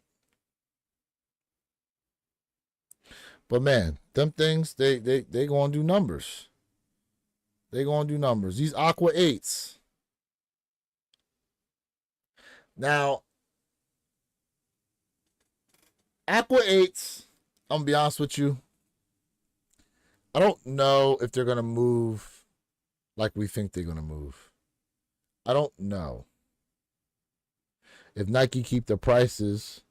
But man, them things they gonna do numbers. They gonna do numbers. These Aqua 8s. Now, Aqua 8s, I'm gonna be honest with you. I don't know if they're gonna move like we think they're gonna move. I don't know. If Nike keep the prices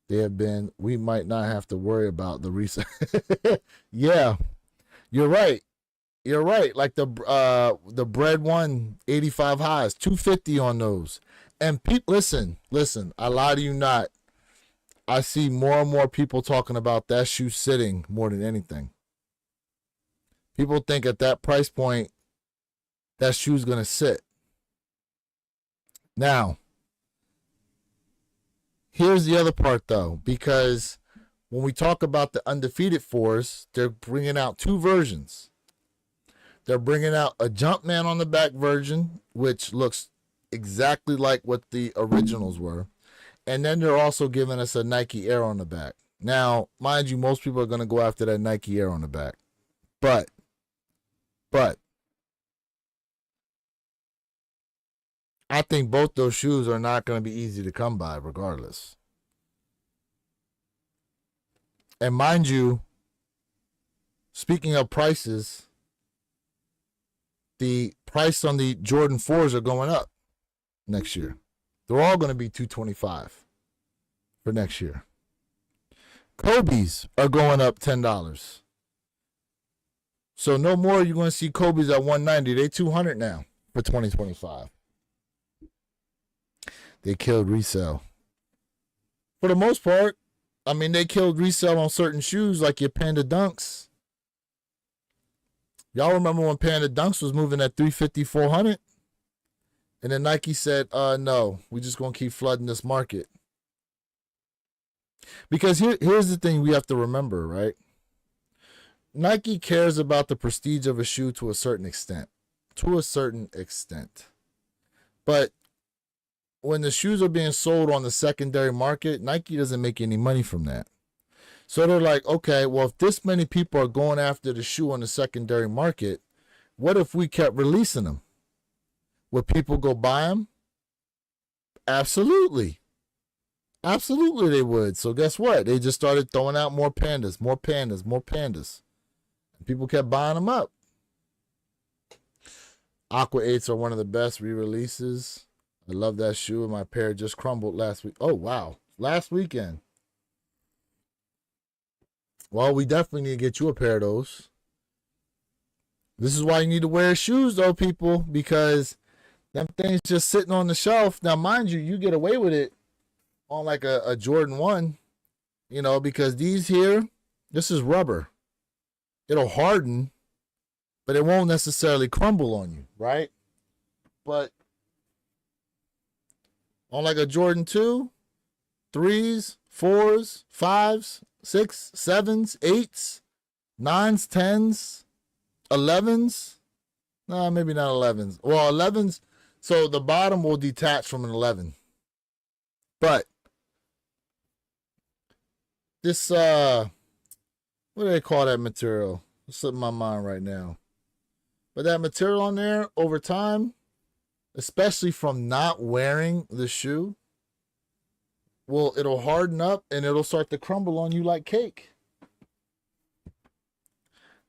they have been, we might not have to worry about the resale. Yeah, you're right. You're right. Like the Bread One 85 highs, 250 on those. And people, listen. I lie to you not. I see more and more people talking about that shoe sitting more than anything. People think at that price point, that shoe's gonna sit. Now, here's the other part though, because when we talk about the undefeated fours, they're bringing out two versions. They're bringing out a Jumpman on the back version, which looks exactly like what the originals were. And then they're also giving us a Nike Air on the back. Now, mind you, most people are going to go after that Nike Air on the back. But, I think both those shoes are not going to be easy to come by regardless. And mind you, speaking of prices, the price on the Jordan 4s are going up next year. They're all going to be $225 for next year. Kobe's are going up $10. So no more you're going to see Kobe's at $190. They $200 now for 2025. They killed resale. For the most part, I mean, they killed resale on certain shoes like your Panda Dunks. Y'all remember when Panda Dunks was moving at $350, $400? And then Nike said, no, we're just going to keep flooding this market. Because here's the thing we have to remember, right? Nike cares about the prestige of a shoe to a certain extent. To a certain extent. But when the shoes are being sold on the secondary market, Nike doesn't make any money from that. So they're like, okay, well, if this many people are going after the shoe on the secondary market, what if we kept releasing them? Would people go buy them? Absolutely. Absolutely they would. So guess what? They just started throwing out more pandas, more pandas, more pandas. And people kept buying them up. Aqua 8s are one of the best re-releases. I love that shoe, and my pair just crumbled last week. Oh, wow. Last weekend. Well, we definitely need to get you a pair of those. This is why you need to wear shoes, though, people, because Them things just sitting on the shelf. Now, mind you, you get away with it on like a Jordan 1, you know, because these here, this is rubber. It'll harden, but it won't necessarily crumble on you, right? But on like a Jordan 2, 3s, 4s, 5s, 6, 7s, 8s, 9s, 10s, 11s. Nah, maybe not 11s. Well, 11s, so the bottom will detach from an 11. But this, what do they call that material? It's slipping my mind right now. But that material on there, over time, especially from not wearing the shoe, well, it'll harden up and it'll start to crumble on you like cake.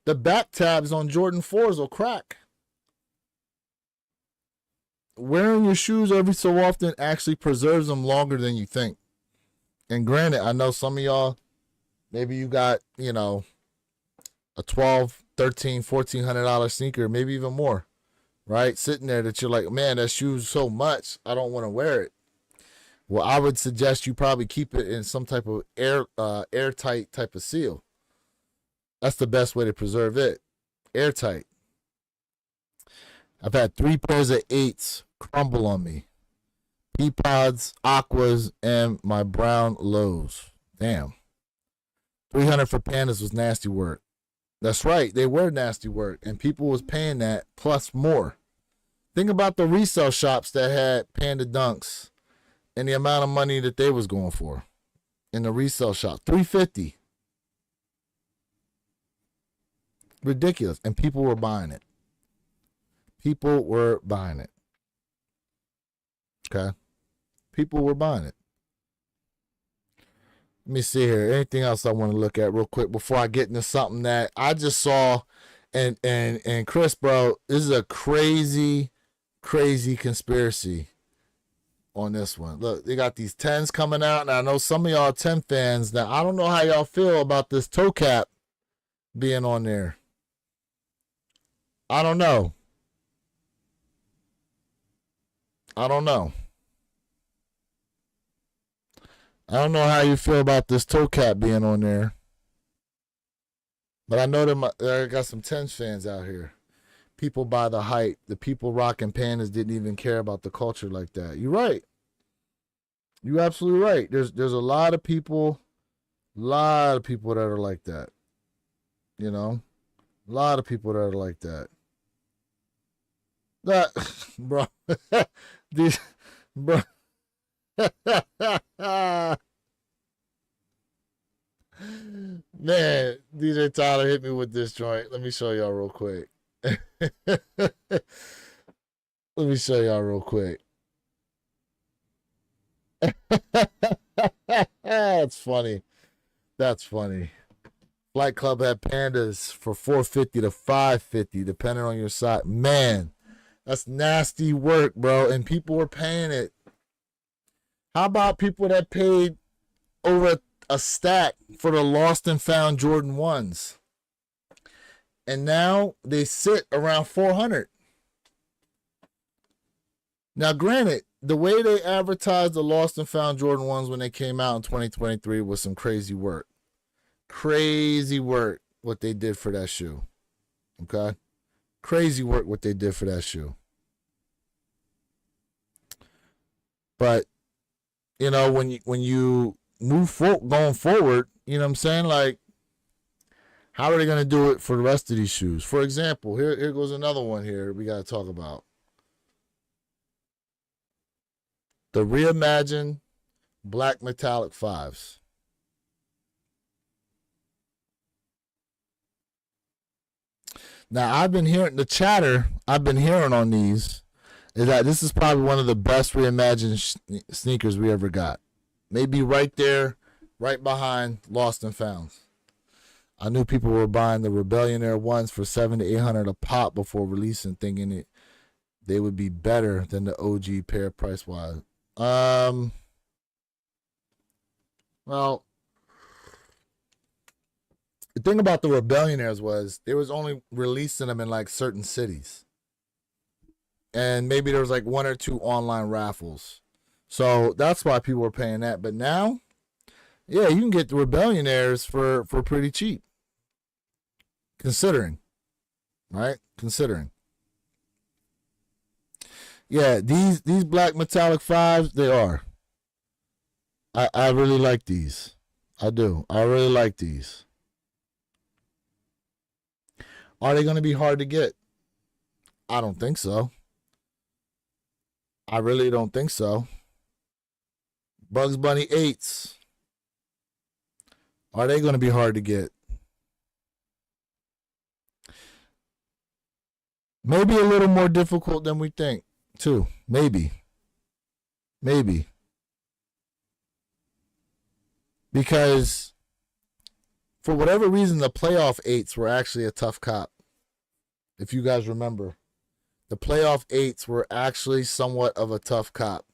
The back tabs on Jordan 4s will crack. Wearing your shoes every so often actually preserves them longer than you think. And granted, I know some of y'all, maybe you got, you know, a $1,200, $1,300, $1,400 sneaker, maybe even more, right? Sitting there that you're like, man, that shoe's so much, I don't want to wear it. Well, I would suggest you probably keep it in some type of airtight type of seal. That's the best way to preserve it. Airtight. I've had 3 pairs of 8s crumble on me. Peapods, Aquas, and my brown lows. Damn. $300 for Pandas was nasty work. That's right, they were nasty work, and people was paying that plus more. Think about the resale shops that had Panda Dunks and the amount of money that they was going for in the resale shop. $350. Ridiculous. And people were buying it. People were buying it. Okay. People were buying it. Let me see here. Anything else I want to look at real quick before I get into something that I just saw. And Chris, bro, this is a crazy, crazy conspiracy on this one. Look, they got these 10s coming out, and I know some of y'all 10 fans. Now, I don't know how y'all feel about this toe cap being on there. I don't know. I don't know how you feel about this toe cap being on there. But I know that I got some 10s fans out here. People buy the hype. The people rocking Pandas didn't even care about the culture like that. You're right. You're absolutely right. There's a lot of people that are like that. You know? A lot of people that are like that. That, bro. These, bro. Man, DJ Tyler hit me with this joint. Let me show y'all real quick. Let me show y'all real quick. That's funny. That's funny. Flight Club had Pandas for $450 to $550, depending on your side. Man, that's nasty work, bro. And people were paying it. How about people that paid over a stack for the lost and found Jordan 1s? And now they sit around $400. Now, granted, the way they advertised the lost and found Jordan 1s when they came out in 2023 was some crazy work. Crazy work what they did for that shoe. Okay? Crazy work what they did for that shoe. But, you know, when you move going forward, you know what I'm saying? Like, how are they going to do it for the rest of these shoes? For example, here goes another one here we got to talk about. The reimagined black metallic 5s. Now, I've been hearing the chatter I've been hearing on these is that this is probably one of the best reimagined sneakers we ever got. Maybe right there, right behind Lost and Found. I knew people were buying the Rebellion Air 1s for $700 to $800 a pop before releasing, thinking they would be better than the OG pair price-wise. Well, the thing about the Rebellion Airs was they was only releasing them in like certain cities. and maybe there was like 1 or 2 online raffles. So that's why people were paying that. But now, yeah, you can get the Rebellionaires for pretty cheap. Considering, right? Considering. Yeah, these black metallic 5s, they are. I really like these. I do. I really like these. Are they going to be hard to get? I don't think so. I really don't think so. Bugs Bunny 8s. Are they going to be hard to get? Maybe a little more difficult than we think, too. Maybe. Maybe. Because for whatever reason, the playoff 8s were actually a tough cop. If you guys remember, the playoff 8s were actually somewhat of a tough cop.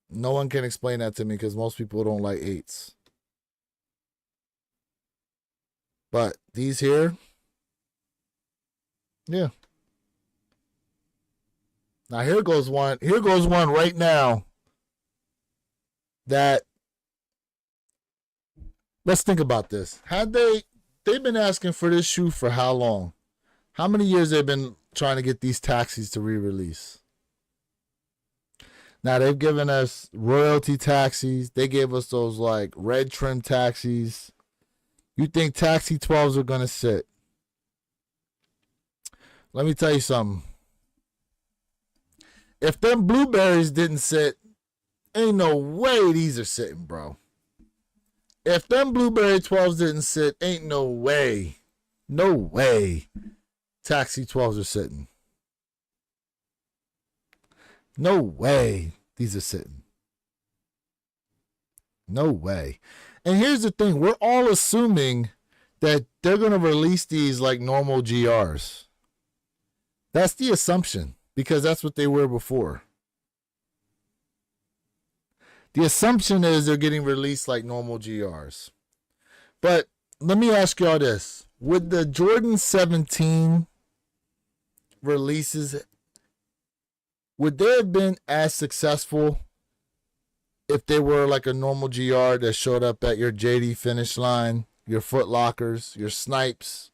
No one can explain that to me because most people don't like 8s. But these here, yeah. Now here goes one. Here goes one right now that, let's think about this. They've been asking for this shoe for how long? How many years they've been trying to get these taxis to re-release? Now they've given us royalty taxis. They gave us those like red trim taxis. You think taxi 12s are gonna sit? Let me tell you something. If them blueberries didn't sit, ain't no way these are sitting, bro. If them blueberry 12s didn't sit, ain't no way. No way. Taxi 12s are sitting. No way these are sitting. No way. And here's the thing. We're all assuming that they're going to release these like normal GRs. That's the assumption because that's what they were before. The assumption is they're getting released like normal GRs. But let me ask y'all this. Would the Jordan 17 releases, would they have been as successful if they were like a normal GR that showed up at your JD Finish Line, your Foot Lockers, your Snipes,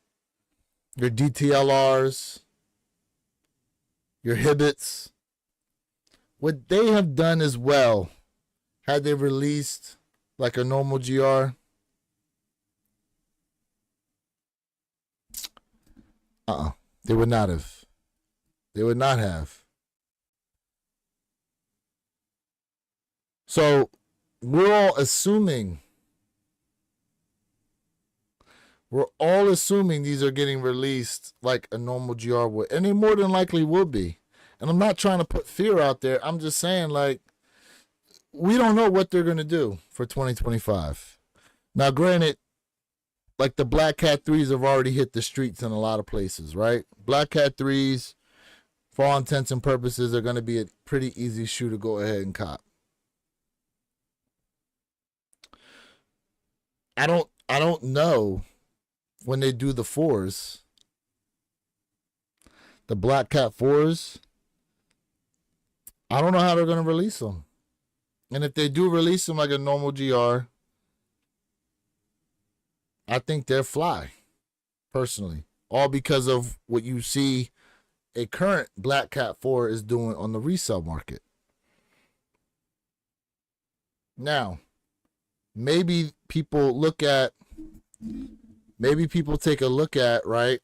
your DTLRs, your Hibbits? Would they have done as well had they released like a normal GR? They would not have. They would not have. So we're all assuming these are getting released like a normal GR would, and they more than likely will be. And I'm not trying to put fear out there. I'm just saying, like, we don't know what they're going to do for 2025. Now, granted, like the Black Cat 3s have already hit the streets in a lot of places, right? Black Cat 3s, for all intents and purposes, are going to be a pretty easy shoe to go ahead and cop. I don't know when they do the 4s. The Black Cat 4s, I don't know how they're going to release them. And if they do release them like a normal GR, I think they're fly, personally. All because of what you see a current Black Cat 4 is doing on the resale market. Now, maybe people take a look at, right,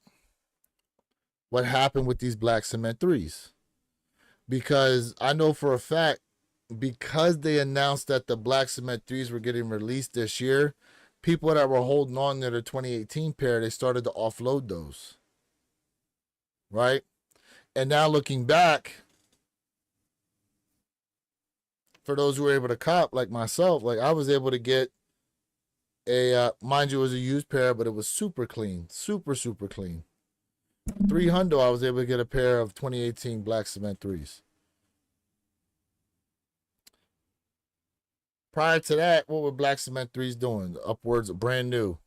what happened with these Black Cement 3s. Because I know for a fact, because they announced that the Black Cement 3s were getting released this year, people that were holding on to their 2018 pair, they started to offload those. Right? And now looking back, for those who were able to cop, like myself, like I was able to get a, mind you, it was a used pair, but it was super clean. Super, super clean. $300, I was able to get a pair of 2018 Black Cement 3s. Prior to that, what were Black Cement 3s doing? Upwards of brand new.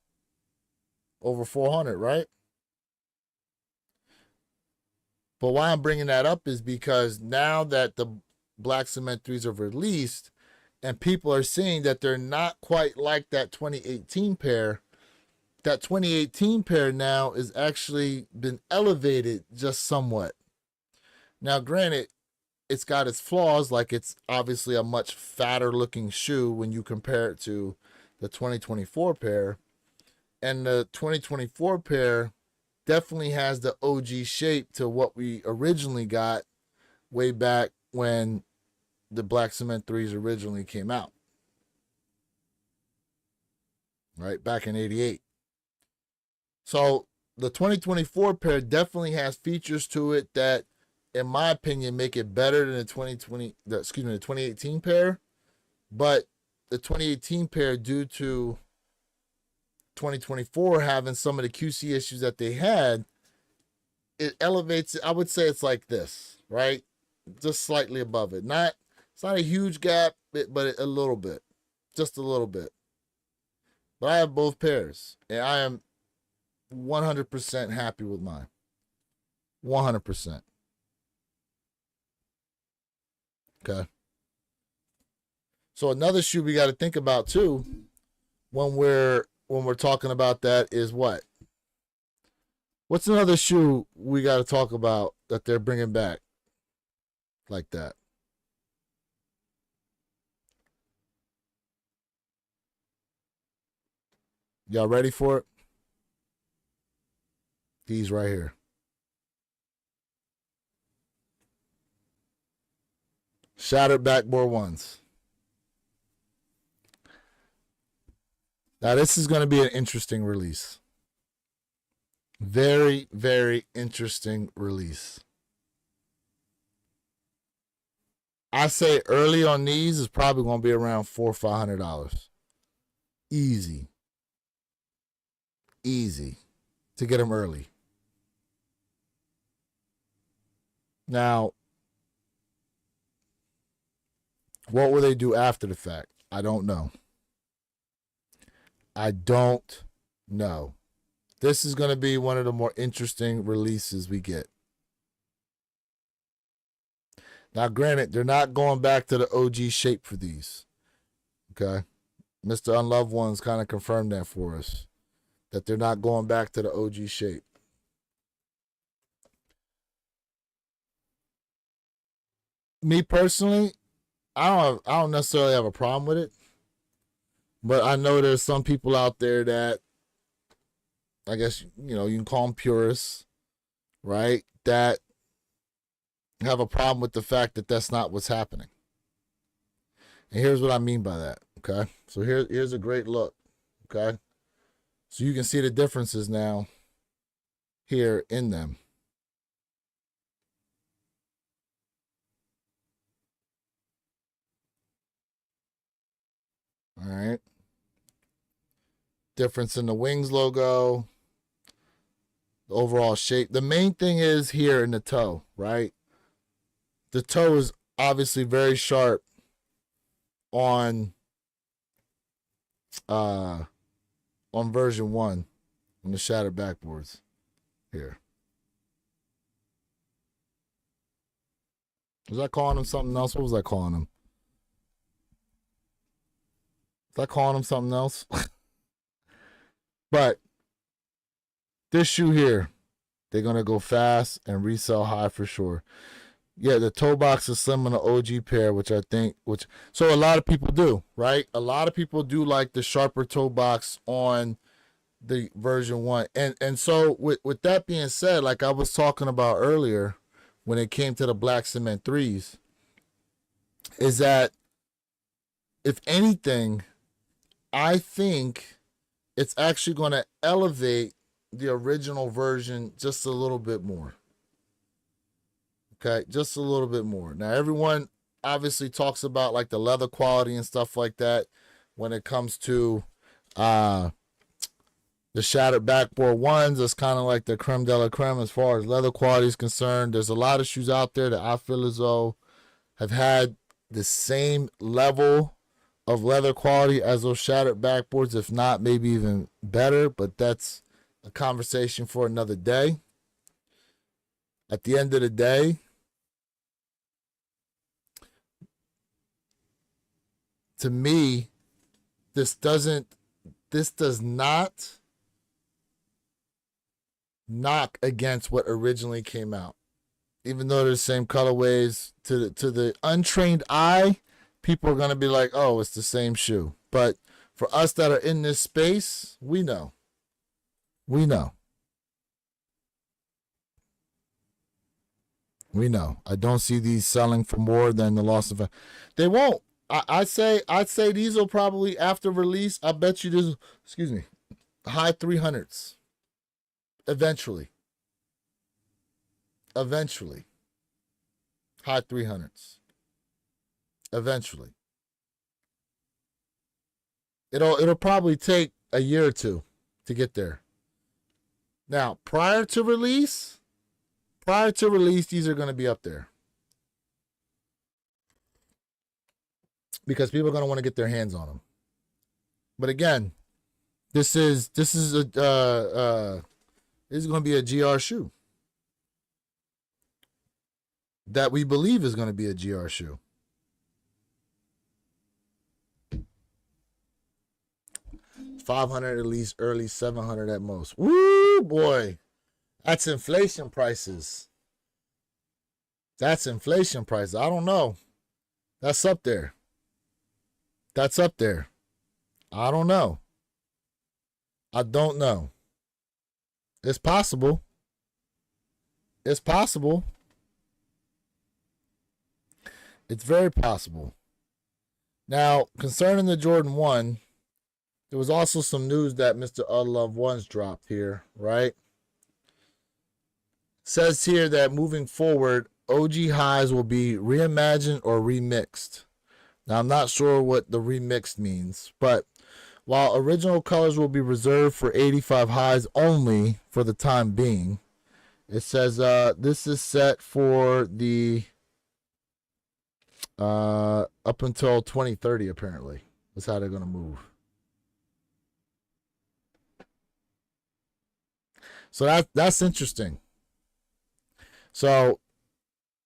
Over 400, right? But why I'm bringing that up is because now that the Black Cement 3s are released and people are seeing that they're not quite like that 2018 pair, that 2018 pair now is actually been elevated just somewhat. Now, granted, it's got its flaws, like it's obviously a much fatter looking shoe when you compare it to the 2024 pair. And the 2024 pair definitely has the OG shape to what we originally got way back when the Black Cement 3s originally came out. Right? Back in 88. So the 2024 pair definitely has features to it that, in my opinion, make it better than the 2018 pair. But the 2018 pair, due to 2024 having some of the QC issues that they had, it elevates it. I would say it's like this, right? Just slightly above it. It's not a huge gap, but a little bit. Just a little bit. But I have both pairs, and I am 100% happy with mine. 100%. Okay. So another shoe we got to think about too, when we're talking about that, is what? What's another shoe we got to talk about that they're bringing back like that? Y'all ready for it? These right here. Shattered backboard ones. Now, this is going to be an interesting release. Very, very interesting release. I say early on these is probably going to be around $400 or $500. Easy. Easy to get them early. Now, what will they do after the fact? I don't know. I don't know. This is going to be one of the more interesting releases we get. Now, granted, they're not going back to the OG shape for these. Okay? Mr. Unloved Ones kind of confirmed that for us, that they're not going back to the OG shape. Me personally, I don't necessarily have a problem with it, but I know there's some people out there that, I guess, you can call them purists, right? That have a problem with the fact that that's not what's happening. And here's what I mean by that, okay? So here's a great look, okay? So you can see the differences now here in them. All right. Difference in the wings logo, the overall shape. The main thing is here in the toe, right? The toe is obviously very sharp on version 1 on the shattered backboards here. Was I calling him something else? What was I calling him? Was I calling him something else? But this shoe here, they're going to go fast and resell high for sure. Yeah, the toe box is slim on the OG pair, so a lot of people do, right? A lot of people do like the sharper toe box on the version 1. And so with that being said, like I was talking about earlier when it came to the Black Cement 3s, is that if anything, I think it's actually going to elevate the original version just a little bit more. Okay, just a little bit more. Now, everyone obviously talks about like the leather quality and stuff like that when it comes to the shattered backboard ones. It's kind of like the creme de la creme as far as leather quality is concerned. There's a lot of shoes out there that I feel as though have had the same level of leather quality as those shattered backboards, if not maybe even better, but that's a conversation for another day. At the end of the day, to me, this does not knock against what originally came out. Even though they're the same colorways, to the untrained eye, people are going to be like, oh, it's the same shoe. But for us that are in this space, we know. We know. We know. I don't see these selling for more than the loss of. They won't. I'd say these will probably, after release, I bet you this, excuse me, high 300s. Eventually. High 300s. Eventually. It'll probably take a year or two to get there. Now, prior to release, these are going to be up there. Because people are going to want to get their hands on them. But again, this is going to be a GR shoe that we believe is going to be a GR shoe. $500 at least, early $700 at most. Woo, boy, that's inflation prices. I don't know. That's up there. I don't know. It's possible. It's very possible. Now, concerning the Jordan 1, there was also some news that Mr. Unloved Ones dropped here, right? Says here that moving forward, OG highs will be reimagined or remixed. Now, I'm not sure what the remixed means, but while original colors will be reserved for 85 highs only for the time being, it says this is set for the up until 2030, apparently. That's how they're going to move. So that's interesting. So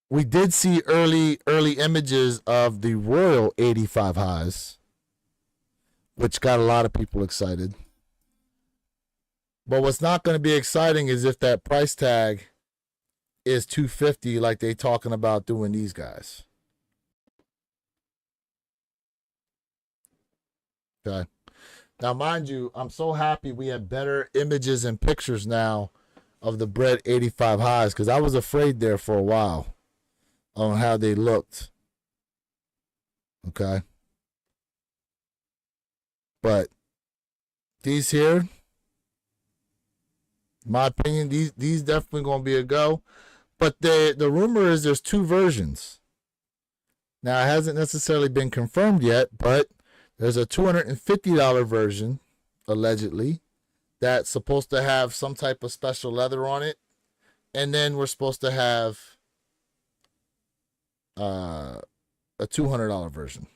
we did see early images of the Royal 85 highs, which got a lot of people excited. But what's not going to be exciting is if that price tag is $250 like they talking about doing these guys. Okay. Now, mind you, I'm so happy we have better images and pictures now of the Bred 85 highs, because I was afraid there for a while on how they looked. Okay. But these here, in my opinion, these definitely going to be a go. But the rumor is there's two versions. Now, it hasn't necessarily been confirmed yet, but there's a $250 version, allegedly, that's supposed to have some type of special leather on it. And then we're supposed to have a $200 version.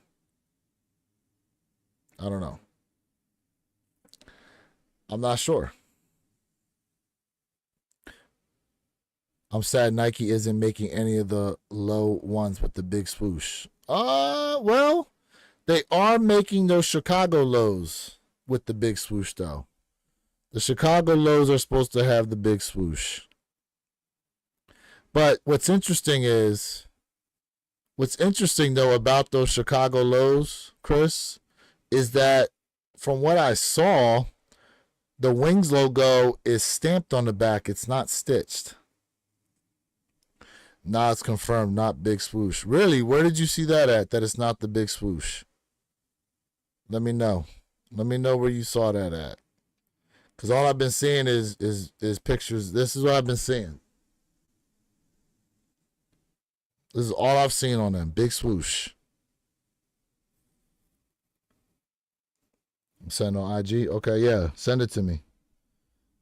I don't know. I'm not sure. I'm sad Nike isn't making any of the low ones with the big swoosh. Well, they are making those Chicago lows with the big swoosh, though. The Chicago lows are supposed to have the big swoosh. But what's interesting, though, about those Chicago lows, Chris, is that from what I saw, the Wings logo is stamped on the back. It's not stitched. Nah, it's confirmed, not big swoosh. Really? Where did you see that at, that it's not the big swoosh? Let me know. Let me know where you saw that at. Because all I've been seeing is pictures. This is what I've been seeing. This is all I've seen on them. Big swoosh. Send on IG? Okay, yeah. Send it to me.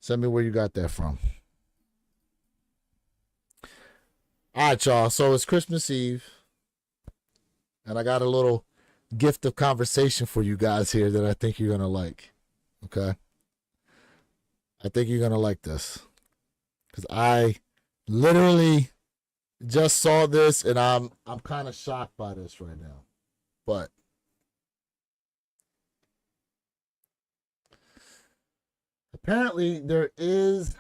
Send me where you got that from. All right, y'all. So it's Christmas Eve. And I got a little gift of conversation for you guys here that I think you're going to like. Okay? I think you're going to like this. Because I Literally just saw this, and I'm kind of shocked by this right now. But apparently there is.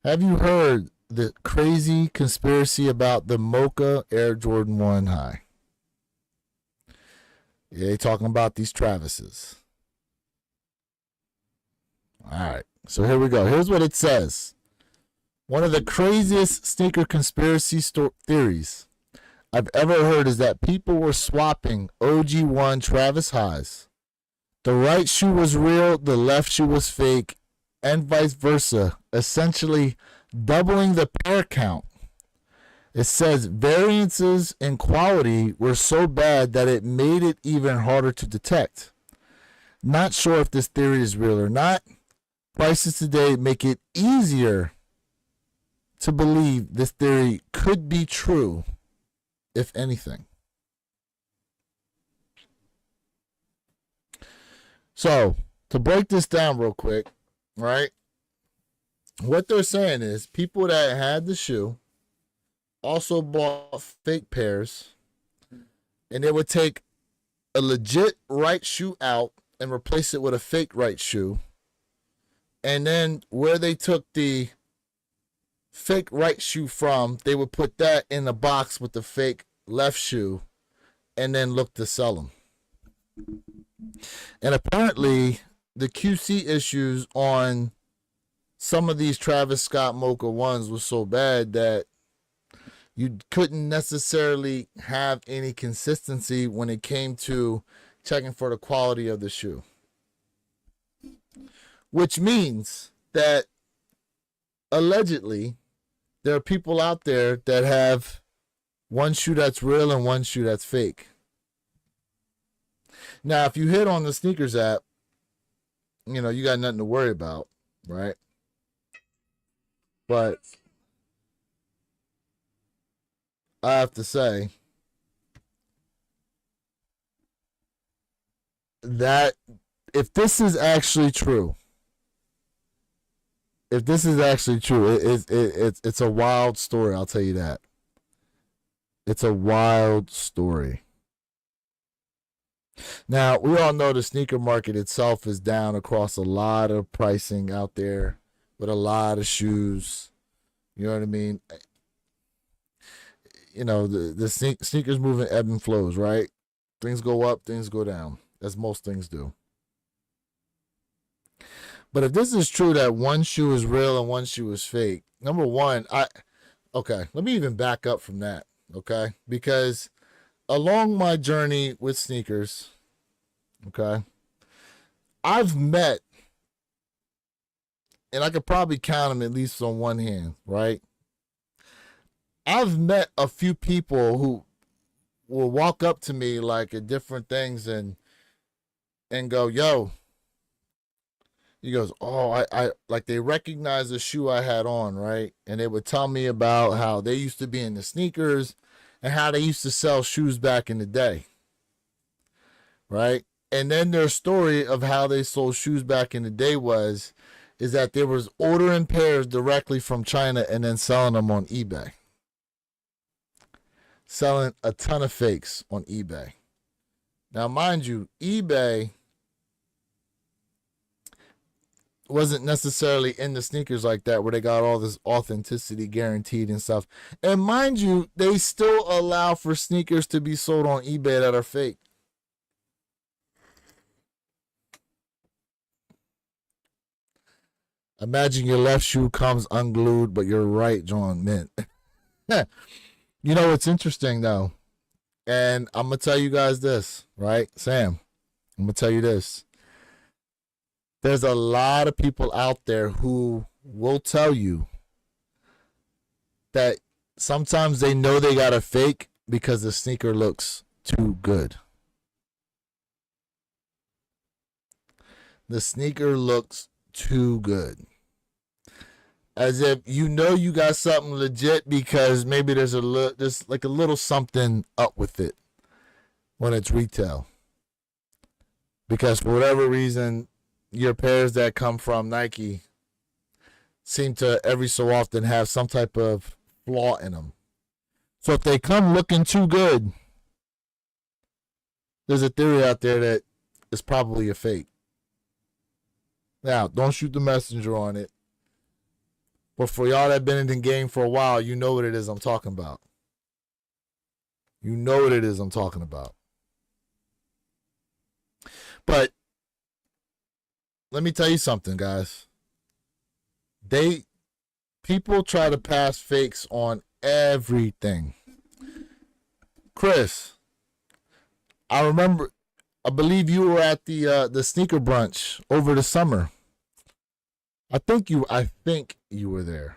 Have you heard the crazy conspiracy about the Mocha Air Jordan 1 high? Yeah, they talking about these Travises. All right, so here we go. Here's what it says. One of the craziest sneaker conspiracy theories I've ever heard is that people were swapping OG1 Travis highs. The right shoe was real, the left shoe was fake, and vice versa, essentially doubling the pair count. It says variances in quality were so bad that it made it even harder to detect. Not sure if this theory is real or not. Prices today make it easier to believe this theory could be true, if anything. So, to break this down real quick, right? What they're saying is people that had the shoe also bought fake pairs, and they would take a legit right shoe out and replace it with a fake right shoe. And then where they took the fake right shoe from, they would put that in a box with the fake left shoe and then look to sell them. And apparently the QC issues on some of these Travis Scott Mocha 1s was so bad that you couldn't necessarily have any consistency when it came to checking for the quality of the shoe. Which means that allegedly there are people out there that have one shoe that's real and one shoe that's fake. Now, if you hit on the sneakers app, you know, you got nothing to worry about, right? But I have to say that if this is actually true, it's a wild story. I'll tell you that. It's a wild story. Now, we all know the sneaker market itself is down across a lot of pricing out there with a lot of shoes. You know what I mean? You know, the sneakers move in ebb and flows, right? Things go up, things go down, as most things do. But if this is true that one shoe is real and one shoe is fake, number one, let me even back up from that, okay? Because along my journey with sneakers, okay, I've met, and I could probably count them at least on one hand, right? I've met a few people who will walk up to me like at different things and go, yo. He goes, oh, I like they recognize the shoe I had on, right? And they would tell me about how they used to be in the sneakers and how they used to sell shoes back in the day, right? And then their story of how they sold shoes back in the day is that they was ordering pairs directly from China and then selling them on eBay. Selling a ton of fakes on eBay. Now, mind you, eBay wasn't necessarily in the sneakers like that where they got all this authenticity guaranteed and stuff. And mind you, they still allow for sneakers to be sold on eBay that are fake. Imagine your left shoe comes unglued, but your right joint mint. You know, it's interesting though. And I'm going to tell you guys this, right? Sam, I'm going to tell you this. There's a lot of people out there who will tell you that sometimes they know they got a fake because the sneaker looks too good. The sneaker looks too good. As if you know you got something legit because maybe there's like a little something up with it when it's retail. Because for whatever reason, your pairs that come from Nike, seem to every so often have some type of flaw in them. So if they come looking too good, there's a theory out there that it's probably a fake. Now, don't shoot the messenger on it. But for y'all that been in the game for a while, you know what it is I'm talking about. You know what it is I'm talking about. But let me tell you something, guys. People try to pass fakes on everything. Chris, I believe you were at the sneaker brunch over the summer. I think you were there.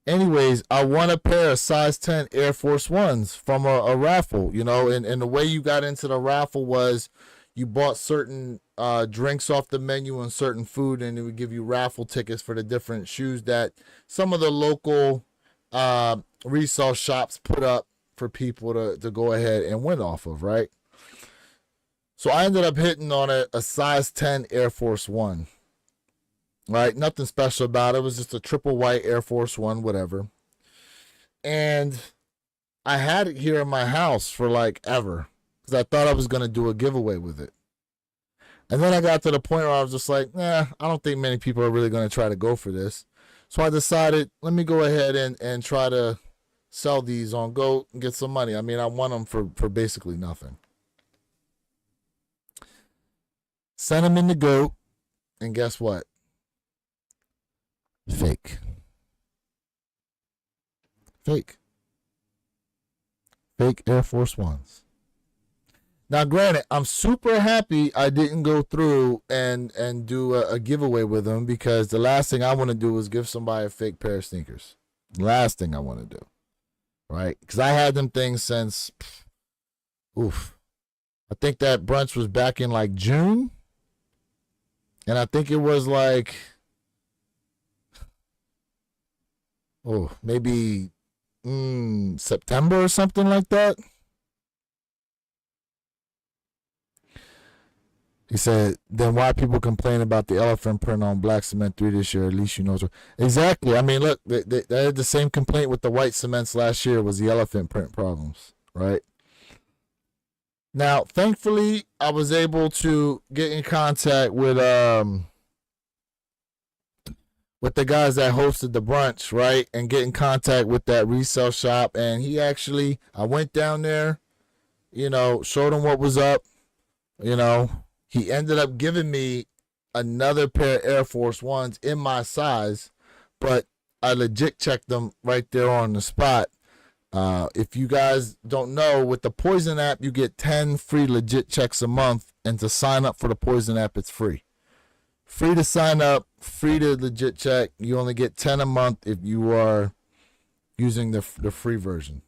Anyways, I won a pair of size 10 Air Force Ones from a raffle, and the way you got into the raffle was you bought certain drinks off the menu and certain food, and it would give you raffle tickets for the different shoes that some of the local resale shops put up for people to go ahead and win off of, right? So I ended up hitting on a size 10 Air Force One. Right? Nothing special about it. It was just a triple white Air Force One, whatever. And I had it here in my house for like ever because I thought I was going to do a giveaway with it. And then I got to the point where I was just like, I don't think many people are really going to try to go for this. So I decided, let me go ahead and try to sell these on Goat and get some money. I mean, I won them for basically nothing. Sent them in the Goat, and guess what? Fake. Fake Air Force Ones. Now, granted, I'm super happy I didn't go through and do a giveaway with them because the last thing I want to do is give somebody a fake pair of sneakers. Last thing I want to do. Right? Because I had them things since, I think that brunch was back in like June. And I think it was like, maybe September or something like that. He said, then why people complain about the elephant print on Black Cement 3 this year? At least you know. Exactly. I mean, look, they had the same complaint with the white cements last year was the elephant print problems, right? Now, thankfully, I was able to get in contact with the guys that hosted the brunch, right? And get in contact with that resale shop. And I went down there, showed him what was up, He ended up giving me another pair of Air Force Ones in my size, but I legit checked them right there on the spot. If you guys don't know, with the Poison app, you get 10 free legit checks a month. And to sign up for the Poison app, it's free. Free to sign up, free to legit check. You only get 10 a month if you are using the free version.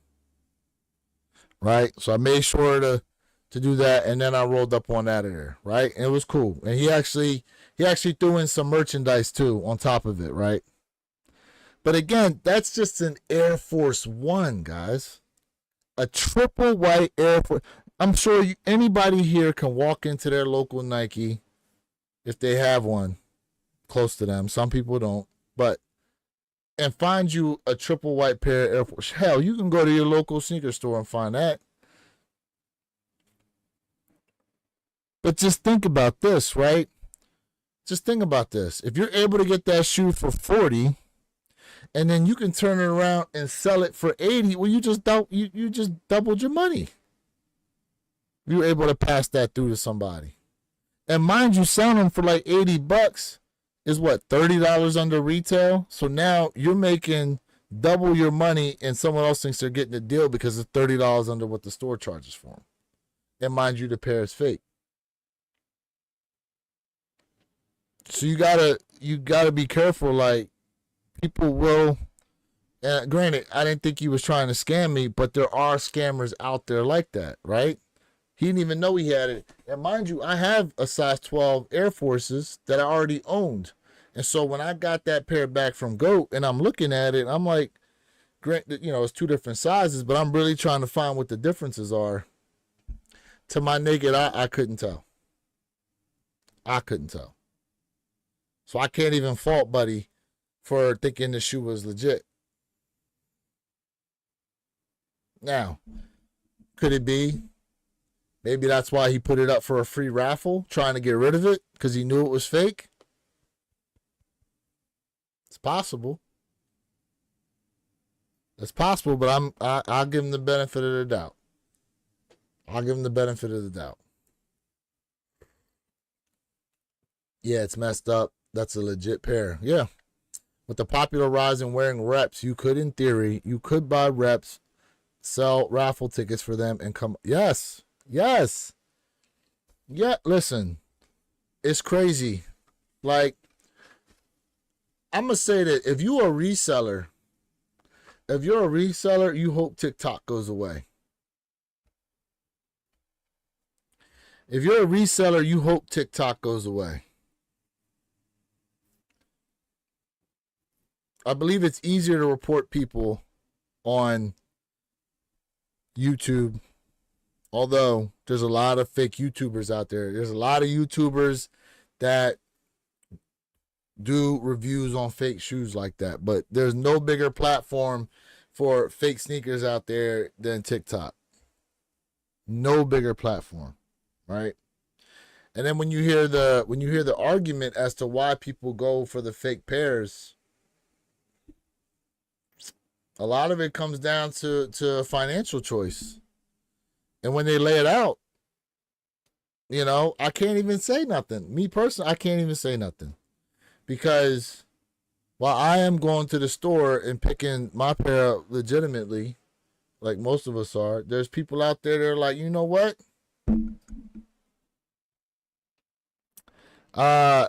Right? So I made sure to do that, and then I rolled up on out of there, right? And it was cool. And he actually threw in some merchandise too on top of it, right? But again, that's just an Air Force One, guys. A triple white Air Force. I'm sure anybody here can walk into their local Nike if they have one close to them. Some people don't, and find you a triple white pair of Air Force. Hell, you can go to your local sneaker store and find that. But just think about this, right? Just think about this. If you're able to get that shoe for 40, and then you can turn it around and sell it for 80, well, you just doubled your money. You were able to pass that through to somebody. And mind you, selling them for like $80 is what, $30 under retail? So now you're making double your money, and someone else thinks they're getting a deal because it's $30 under what the store charges for them. And mind you, the pair is fake. So you gotta be careful. Like, people will. Granted, I didn't think he was trying to scam me, but there are scammers out there like that, right? He didn't even know he had it. And mind you, I have a size 12 Air Forces that I already owned. And so when I got that pair back from Goat and I'm looking at it, I'm like, granted, it's two different sizes, but I'm really trying to find what the differences are. To my naked eye, I couldn't tell. So I can't even fault Buddy for thinking the shoe was legit. Now, could it be? Maybe that's why he put it up for a free raffle, trying to get rid of it because he knew it was fake. It's possible. It's possible, but I'll give him the benefit of the doubt. I'll give him the benefit of the doubt. Yeah, it's messed up. That's a legit pair. Yeah. With the popular rise in wearing reps, you could, in theory, buy reps, sell raffle tickets for them, and come. Yes. Yes. Yeah, listen. It's crazy. Like, I'm going to say that if you're a reseller, you hope TikTok goes away. If you're a reseller, you hope TikTok goes away. I believe it's easier to report people on YouTube, although there's a lot of fake YouTubers out there. There's a lot of YouTubers that do reviews on fake shoes like that, but there's no bigger platform for fake sneakers out there than TikTok. No bigger platform, right? And then when you hear the argument as to why people go for the fake pairs, a lot of it comes down to a financial choice. And when they lay it out, I can't even say nothing. Me personally, I can't even say nothing. Because while I am going to the store and picking my pair up legitimately, like most of us are, there's people out there that are like, you know what? I'm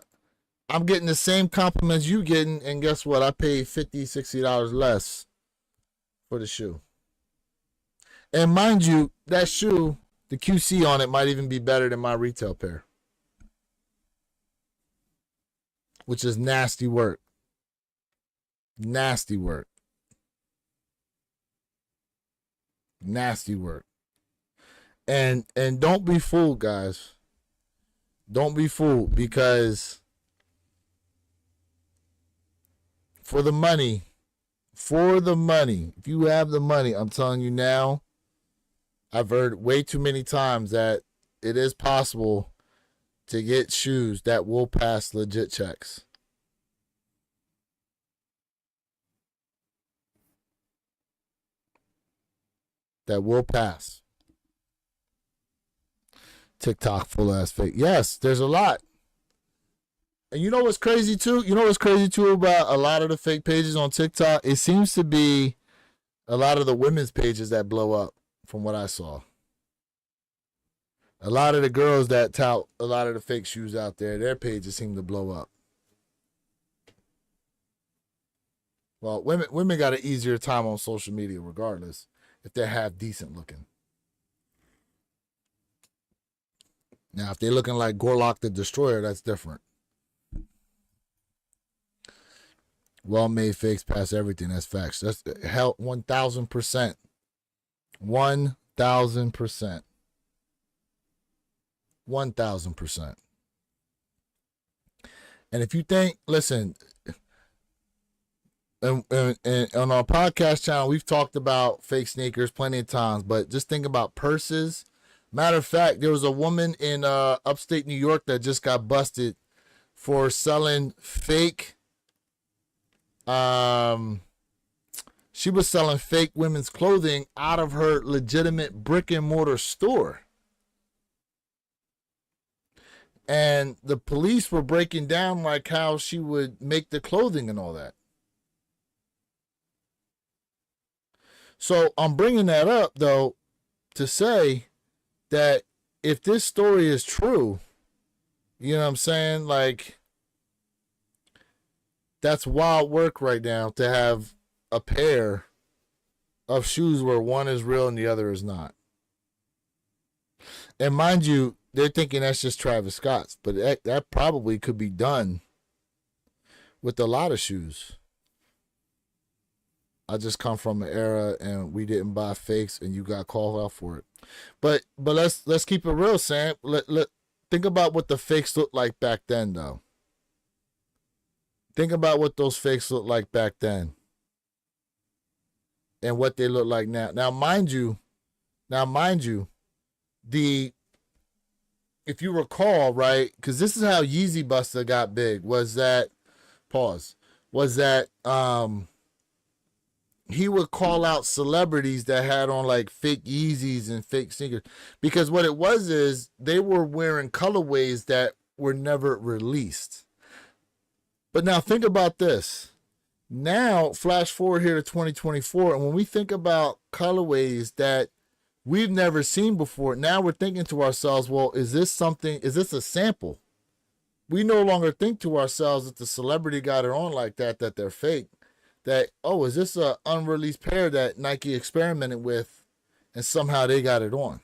getting the same compliments you getting, and guess what? I paid $50, $60 less for the shoe. And mind you, that shoe, the QC on it might even be better than my retail pair, which is nasty work. Nasty work. Nasty work. And don't be fooled, guys. Don't be fooled, because for the money, if you have the money, I'm telling you now, I've heard way too many times that it is possible to get shoes that will pass legit checks. That will pass. TikTok full ass fake. Yes, there's a lot. And you know what's crazy too? About a lot of the fake pages on TikTok? It seems to be a lot of the women's pages that blow up, from what I saw. A lot of the girls that tout a lot of the fake shoes out there, their pages seem to blow up. Well, women got an easier time on social media regardless, if they're half decent looking. Now, if they're looking like Gorlock the Destroyer, that's different. Well-made fakes pass everything. That's facts. That's hell, 1,000%. 1,000%. 1,000%. And if you think, listen, and on our podcast channel, we've talked about fake sneakers plenty of times, but just think about purses. Matter of fact, there was a woman in upstate New York that just got busted for selling fake. She was selling fake women's clothing out of her legitimate brick and mortar store. And the police were breaking down like how she would make the clothing and all that. So I'm bringing that up, though, to say that if this story is true, you know what I'm saying? Like, that's wild work right now to have a pair of shoes where one is real and the other is not. And mind you, they're thinking that's just Travis Scott's, but that probably could be done with a lot of shoes. I just come from an era and we didn't buy fakes and you got called out for it. But let's keep it real, Sam. Think about what the fakes looked like back then, though. Think about what those fakes looked like back then and what they look like now. Now, mind you, the if you recall, right, because this is how Yeezy Buster got big, was that he would call out celebrities that had on like fake Yeezys and fake sneakers, because what it was is they were wearing colorways that were never released. But now think about this. Now, flash forward here to 2024, and when we think about colorways that we've never seen before, now we're thinking to ourselves, well, is this a sample? We no longer think to ourselves that the celebrity got it on like that they're fake. That, oh, is this an unreleased pair that Nike experimented with and somehow they got it on?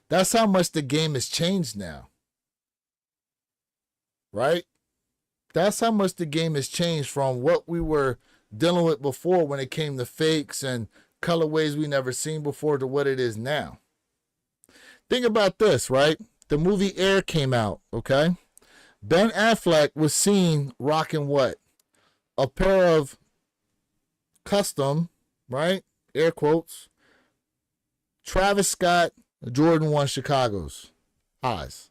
That's how much the game has changed now. Right? That's how much the game has changed from what we were dealing with before when it came to fakes and colorways we never seen before to what it is now. Think about this, right? The movie Air came out, okay? Ben Affleck was seen rocking what? A pair of custom, right? Air quotes. Travis Scott, Jordan 1 Chicago's highs.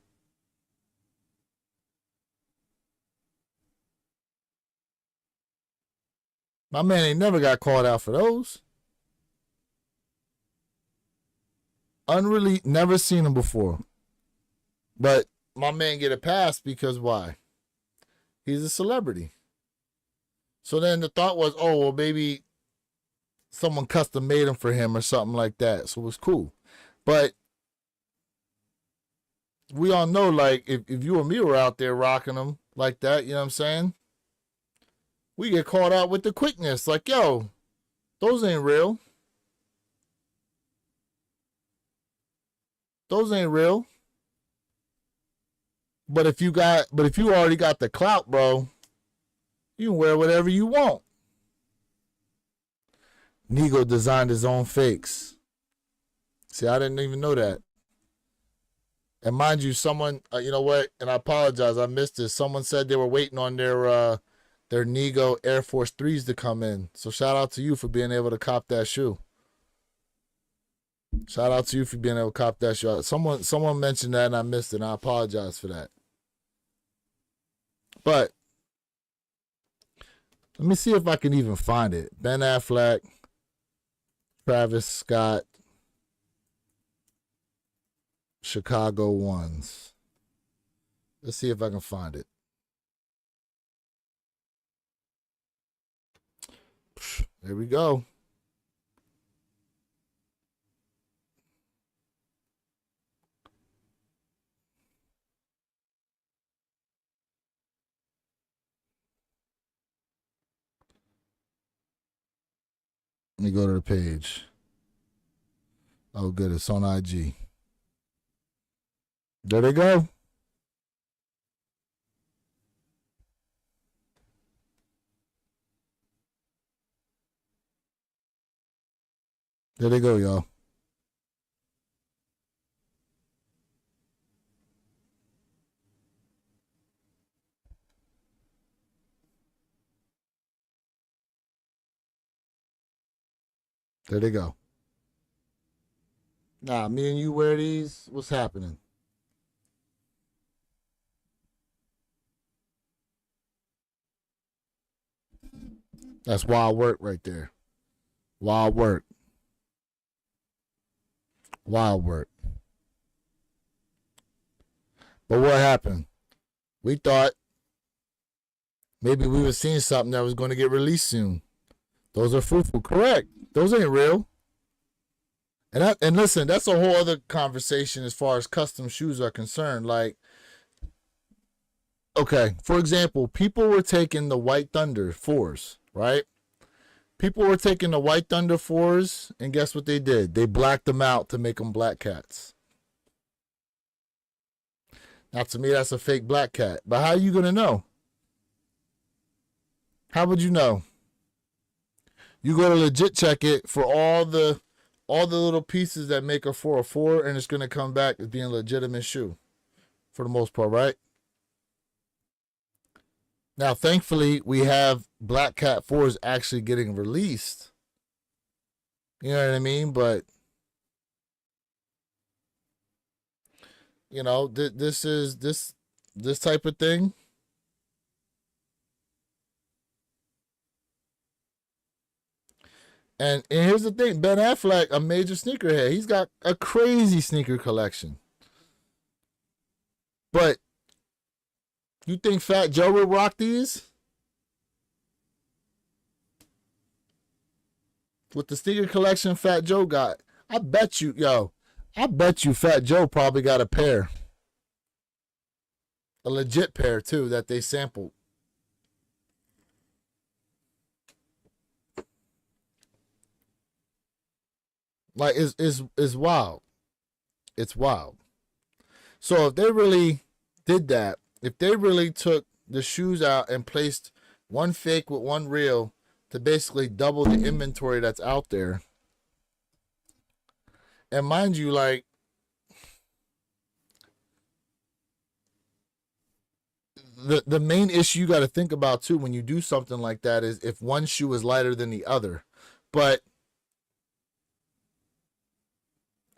My man ain't never got called out for those. Unreleased, never seen them before. But my man get a pass because why? He's a celebrity. So then the thought was, oh, well, maybe someone custom made them for him or something like that. So it was cool. But we all know, like, if you or me were out there rocking them like that, you know what I'm saying? We get caught out with the quickness. Like, yo, those ain't real. Those ain't real. But if you already got the clout, bro, you can wear whatever you want. Nigo designed his own fakes. See, I didn't even know that. And mind you, someone, you know what? And I apologize, I missed this. Someone said they were waiting on their Nigo Air Force 3s to come in. So shout out to you for being able to cop that shoe. Shout out to you for being able to cop that shoe. Someone mentioned that and I missed it, and I apologize for that. But let me see if I can even find it. Ben Affleck, Travis Scott, Chicago ones. Let's see if I can find it. There we go. Let me go to the page. Oh, good. It's on IG. There they go. There they go, y'all. There they go. Nah, me and you wear these. What's happening? That's wild work right there. Wild work. Wild work. But what happened? We thought maybe we were seeing something that was going to get released soon. Those are foo-foo. Correct. Those ain't real. And listen, that's a whole other conversation as far as custom shoes are concerned. Like, okay, for example, people were taking the White Thunder 4s, right? People were taking the White Thunder 4s, and guess what they did? They blacked them out to make them black cats. Now, to me, that's a fake black cat. But how are you going to know? How would you know? You go to legit check it for all the little pieces that make a 404, and it's going to come back as being a legitimate shoe for the most part, right? Now, thankfully, we have Black Cat 4s actually getting released. You know what I mean? But, you know, this is this type of thing. And here's the thing, Ben Affleck, a major sneakerhead. He's got a crazy sneaker collection. But you think Fat Joe would rock these? With the sneaker collection Fat Joe got, I bet you, I bet you Fat Joe probably got a pair. A legit pair, too, that they sampled. Like, it's wild. It's wild. So if they really did that, if they really took the shoes out and placed one fake with one real to basically double the inventory that's out there, and mind you, like, the main issue you got to think about too when you do something like that is if one shoe is lighter than the other. But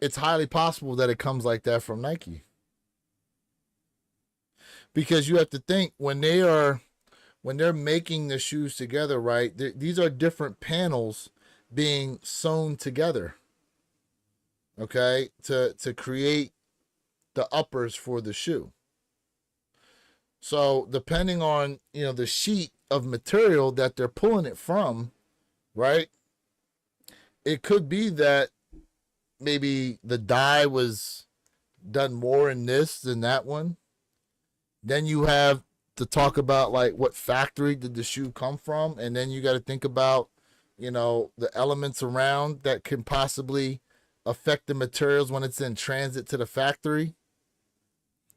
it's highly possible that it comes like that from Nike. Because you have to think when they're making the shoes together, right? These are different panels being sewn together. Okay? To create the uppers for the shoe. So, depending on, the sheet of material that they're pulling it from, right? It could be that maybe the dye was done more in this than that one. Then you have to talk about like what factory did the shoe come from, and then you got to think about, the elements around that can possibly affect the materials when it's in transit to the factory.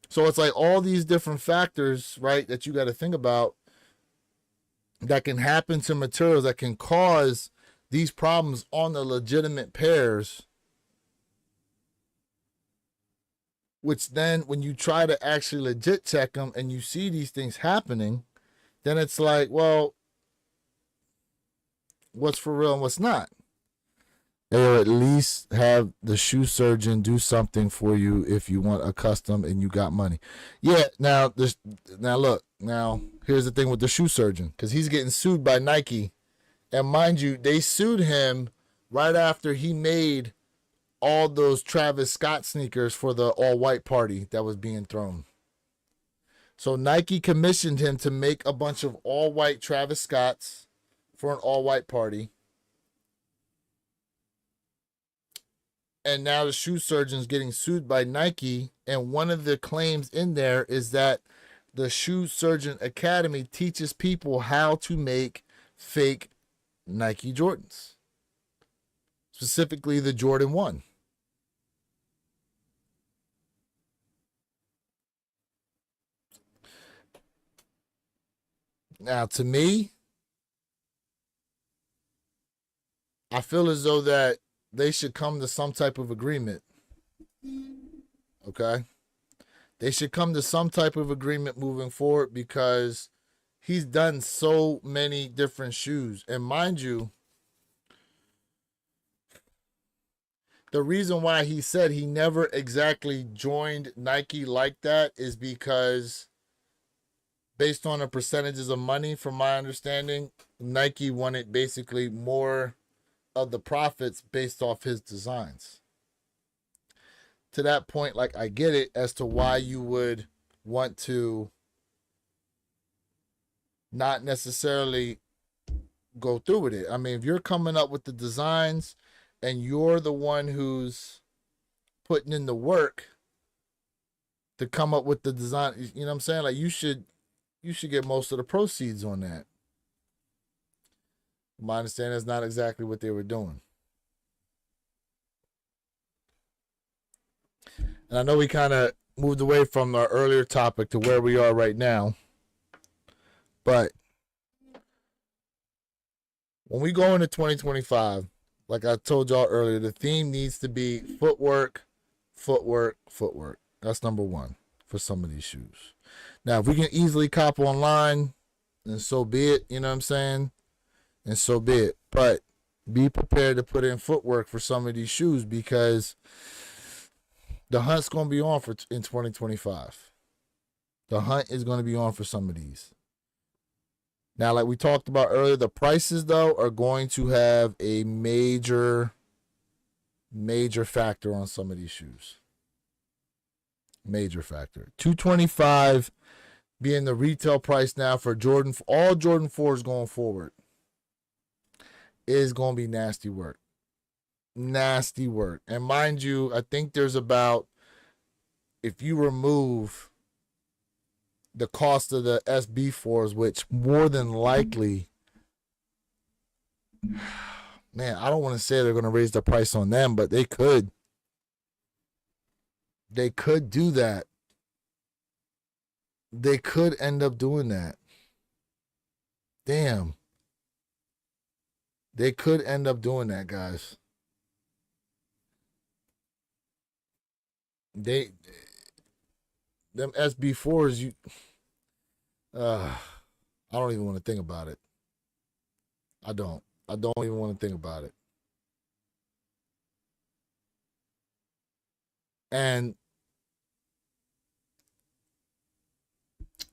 So it's like all these different factors, right, that you got to think about that can happen to materials that can cause these problems on the legitimate pairs, which then when you try to actually legit check them and you see these things happening, then it's like, well, what's for real and what's not? Or at least have the shoe surgeon do something for you if you want a custom and you got money. Yeah, now look, here's the thing with the shoe surgeon, because he's getting sued by Nike. And mind you, they sued him right after he made all those Travis Scott sneakers for the all-white party that was being thrown. So Nike commissioned him to make a bunch of all-white Travis Scotts for an all-white party. And now the shoe surgeon's getting sued by Nike. And one of the claims in there is that the Shoe Surgeon Academy teaches people how to make fake Nike Jordans, specifically the Jordan 1. Now, to me, I feel as though that they should come to some type of agreement. Okay? They should come to some type of agreement moving forward because he's done so many different shoes. And mind you, the reason why he said he never exactly joined Nike like that is because based on the percentages of money, from my understanding, Nike wanted basically more of the profits based off his designs. To that point, like, I get it as to why you would want to not necessarily go through with it. I mean, if you're coming up with the designs and you're the one who's putting in the work to come up with the design, you know what I'm saying? Like, you should get most of the proceeds on that. My understanding is not exactly what they were doing. And I know we kind of moved away from our earlier topic to where we are right now. But when we go into 2025, like I told y'all earlier, the theme needs to be footwork, footwork, footwork. That's number one for some of these shoes. Now, if we can easily cop online, and so be it. You know what I'm saying? And so be it. But be prepared to put in footwork for some of these shoes because the hunt's going to be on for in 2025. The hunt is going to be on for some of these. Now, like we talked about earlier, the prices though are going to have a major factor on some of these shoes. Major factor. $225 being the retail price now for Jordan, all Jordan 4s going forward, is going to be nasty work. Nasty work. And mind you, I think there's about, if you remove the cost of the SB4s, which more than likely, man, I don't want to say they're going to raise the price on them, but they could. They could do that. They could end up doing that. Damn. They could end up doing that, guys. Them SB4s, I don't even want to think about it. I don't even want to think about it. And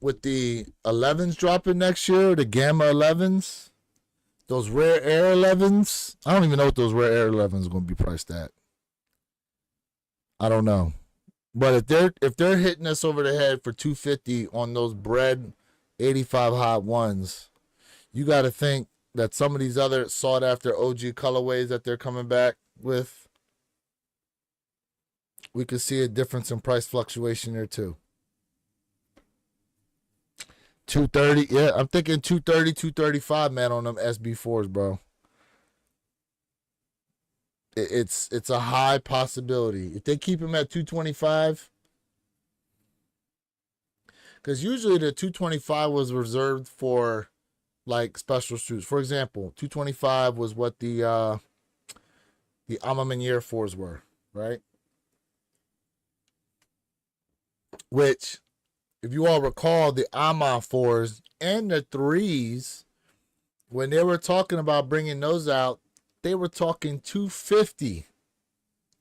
with the 11s dropping next year, the Gamma 11s, those Rare Air 11s, I don't even know what those Rare Air 11s are going to be priced at. I don't know. But if they're hitting us over the head for $250 on those Bread 85 hot ones, you got to think that some of these other sought after OG colorways that they're coming back with, we could see a difference in price fluctuation there too. 230, yeah, I'm thinking 230, 235, man, on them SB4s, bro. It's a high possibility. If they keep him at 225, because usually the 225 was reserved for like special shoots. For example, 225 was what the A Ma Maniére 4s were, right? Which, if you all recall, the A Ma 4s and the 3s, when they were talking about bringing those out, they were talking $250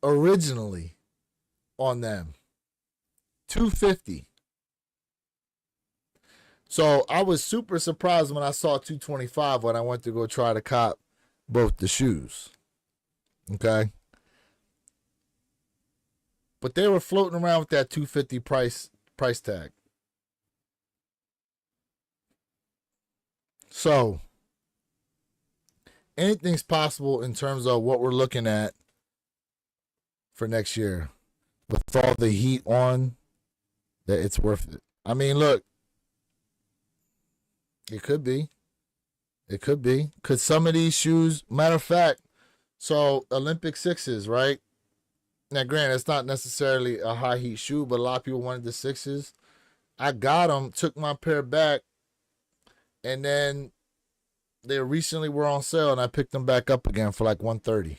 originally on them. $250. So I was super surprised when I saw $225 when I went to go try to cop both the shoes. Okay. But they were floating around with that $250 price tag. So anything's possible in terms of what we're looking at for next year. With all the heat on, that it's worth it. I mean, look, it could be. It could be. Could some of these shoes, matter of fact, so Olympic 6s, right? Now, granted, it's not necessarily a high heat shoe, but a lot of people wanted the 6s. I got them, took my pair back, and then they recently were on sale, and I picked them back up again for like $130.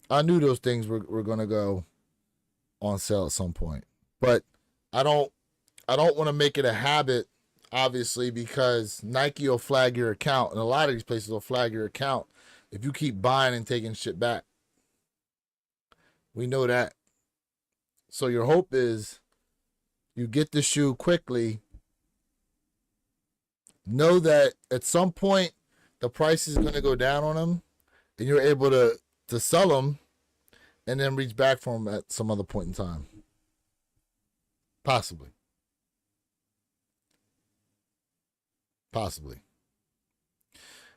I knew those things were going to go on sale at some point, but I don't want to make it a habit, obviously, because Nike will flag your account, and a lot of these places will flag your account if you keep buying and taking shit back. We know that. So your hope is you get the shoe quickly. Know that at some point the price is going to go down on them, and you're able to sell them and then reach back for them at some other point in time. Possibly.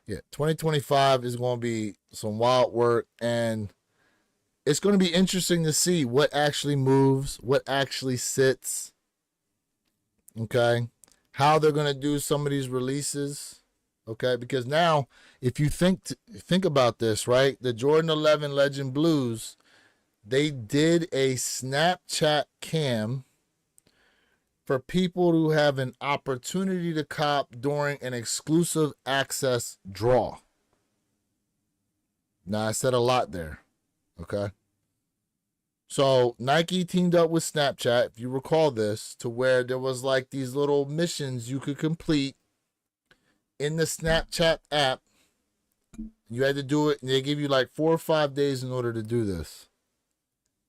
Yeah, 2025 is going to be some wild work, and it's going to be interesting to see what actually moves, what actually sits. Okay. How they're going to do some of these releases. Okay. Because now, if you think about this, right? The Jordan 11 Legend Blues, they did a Snapchat cam for people who have an opportunity to cop during an exclusive access draw. Now, I said a lot there. Okay. So Nike teamed up with Snapchat, if you recall this, to where there was like these little missions you could complete in the Snapchat app. You had to do it, and they give you like 4 or 5 days in order to do this.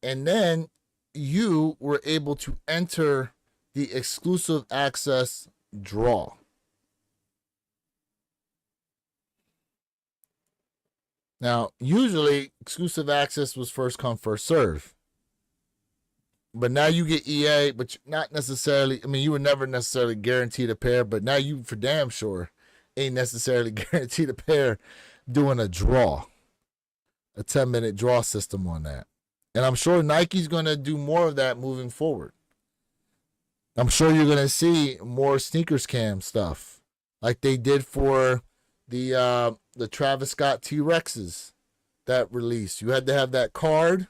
And then you were able to enter the exclusive access draw. Now, usually exclusive access was first come, first serve. But now you get EA, but not necessarily. I mean, you were never necessarily guaranteed a pair, but now you for damn sure ain't necessarily guaranteed a pair doing a draw, a 10-minute draw system on that. And I'm sure Nike's going to do more of that moving forward. I'm sure you're going to see more sneakers cam stuff like they did for the Travis Scott T-Rexes that release. You had to have that card,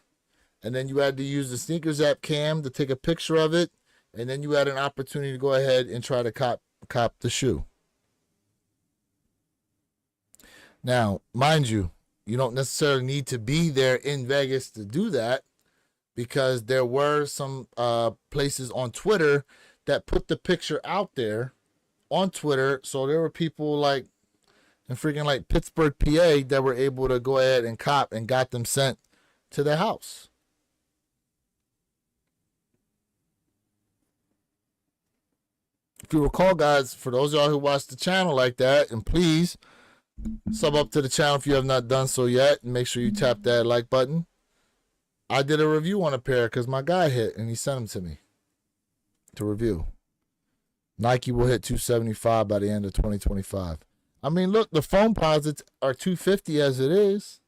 and then you had to use the sneakers app cam to take a picture of it, and then you had an opportunity to go ahead and try to cop the shoe. Now, mind you, you don't necessarily need to be there in Vegas to do that, because there were some places on Twitter that put the picture out there on Twitter. So there were people like in freaking like Pittsburgh, PA, that were able to go ahead and cop and got them sent to their house. If you recall, guys, for those of y'all who watch the channel like that, and please sub up to the channel if you have not done so yet, and make sure you tap that like button. I did a review on a pair because my guy hit and he sent them to me to review. Nike will hit 275 by the end of 2025. I mean, look, the foam posits are 250 as it is.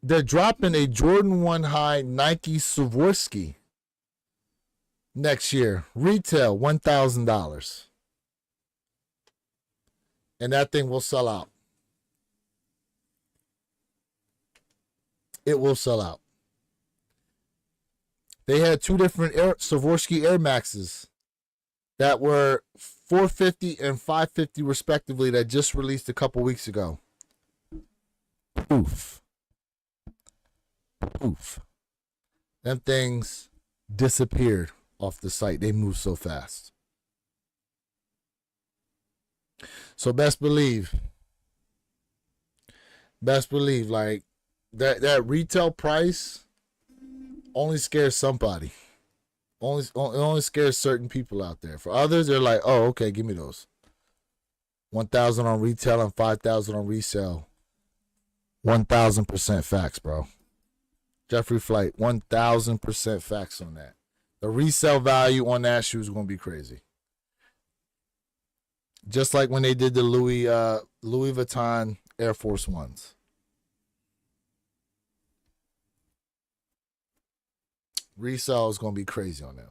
They're dropping a Jordan 1 high Nike Swarovski next year. Retail $1,000. And that thing will sell out. It will sell out. They had two different Swarovski Air Maxes that were 450 and 550 respectively that just released a couple weeks ago. Poof. Poof. Them things disappeared off the site. They move so fast. So best believe, like that retail price only scares somebody. It only scares certain people out there. For others, they're like, oh, okay, give me those. 1,000 on retail and 5,000 on resale. 1,000% facts, bro. Jeffrey Flight, 1,000% facts on that. The resale value on that shoe is going to be crazy. Just like when they did the Louis Vuitton Air Force Ones. Resale is going to be crazy on them.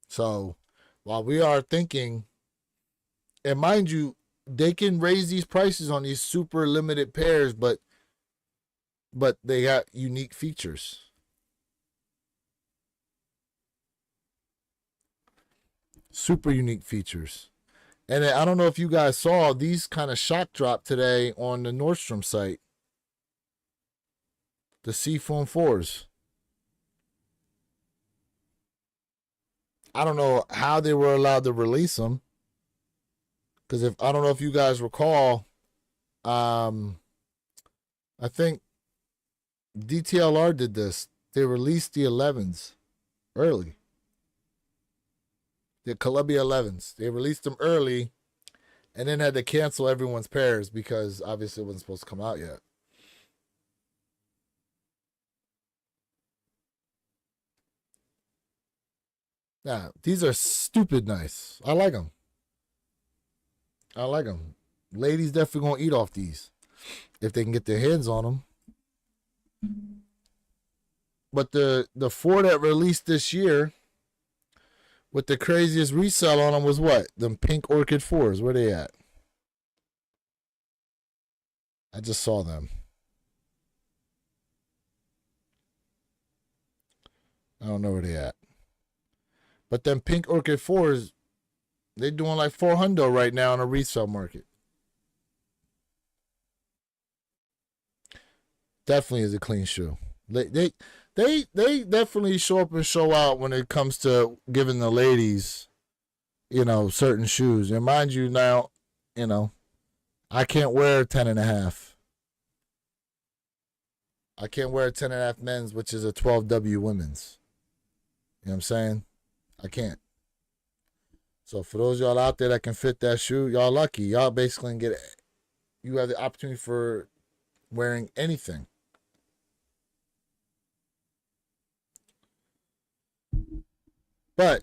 So, while we are thinking, and mind you, they can raise these prices on these super limited pairs, but they got unique features. Super unique features. And I don't know if you guys saw these kind of shock drop today on the Nordstrom site. The Seafoam 4s. I don't know how they were allowed to release them. Because I don't know if you guys recall, I think DTLR did this. They released the 11s early. The Columbia 11s. They released them early and then had to cancel everyone's pairs because obviously it wasn't supposed to come out yet. Now, these are stupid nice. I like them. Ladies definitely going to eat off these if they can get their hands on them. But the 4 that released this year with the craziest resale on them was what? Them pink Orchid 4s. Where they at? I just saw them. I don't know where they at. But them pink Orchid 4s, they're doing like $400 right now in the resale market. Definitely is a clean shoe. They definitely show up and show out when it comes to giving the ladies certain shoes. And mind you now, you know, I can't wear 10 and a half. I can't wear a 10 and a half men's, which is a 12W women's. You know what I'm saying? I can't. So for those y'all out there that can fit that shoe, y'all lucky. Y'all basically can you have the opportunity for wearing anything. But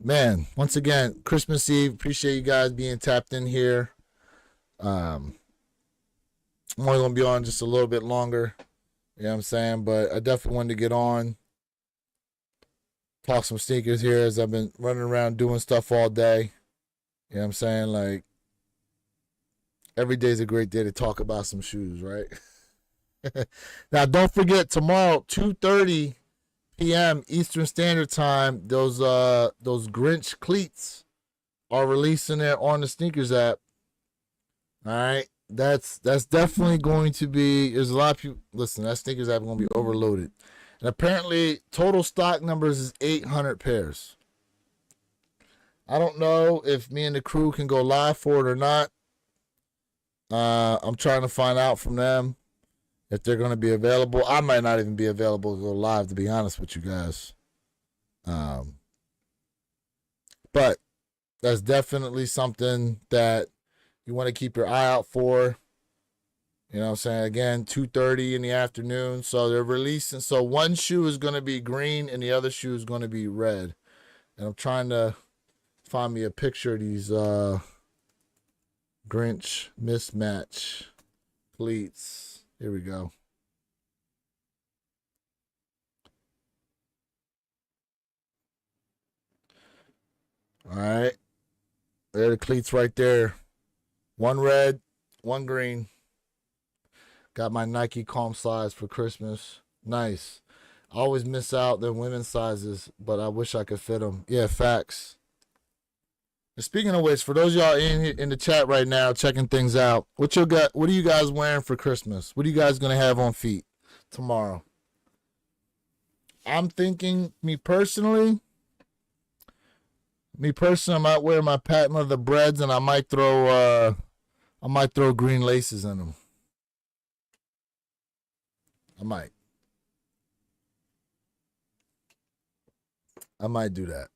man, once again, Christmas Eve. Appreciate you guys being tapped in here. I'm only gonna be on just a little bit longer. You know what I'm saying? But I definitely wanted to get on, talk some sneakers here as I've been running around doing stuff all day. You know what I'm saying? Like every day's a great day to talk about some shoes, right? Now don't forget tomorrow, 2:30 p.m. Eastern Standard Time, those Grinch cleats are releasing it on the sneakers app. All right. That's definitely going to be. There's a lot of people. Listen, that sneakers app is going to be overloaded, and apparently total stock numbers is 800 pairs. I don't know if me and the crew can go live for it or not. I'm trying to find out from them if they're going to be available. I might not even be available to go live, to be honest with you guys. But that's definitely something that you want to keep your eye out for. You know what I'm saying? Again, 2:30 in the afternoon. So they're releasing. So one shoe is going to be green and the other shoe is going to be red. And I'm trying to find me a picture of these Grinch mismatch cleats. Here we go. All right. There are the cleats right there. One red, one green. Got my Nike Calm size for Christmas. Nice. I always miss out the women's sizes, but I wish I could fit them. Yeah, facts. And speaking of which, for those of y'all in the chat right now checking things out, what are you guys wearing for Christmas? What are you guys gonna have on feet tomorrow? I'm thinking, me personally, I might wear my patent leather breads, and I might throw green laces in them. I might do that.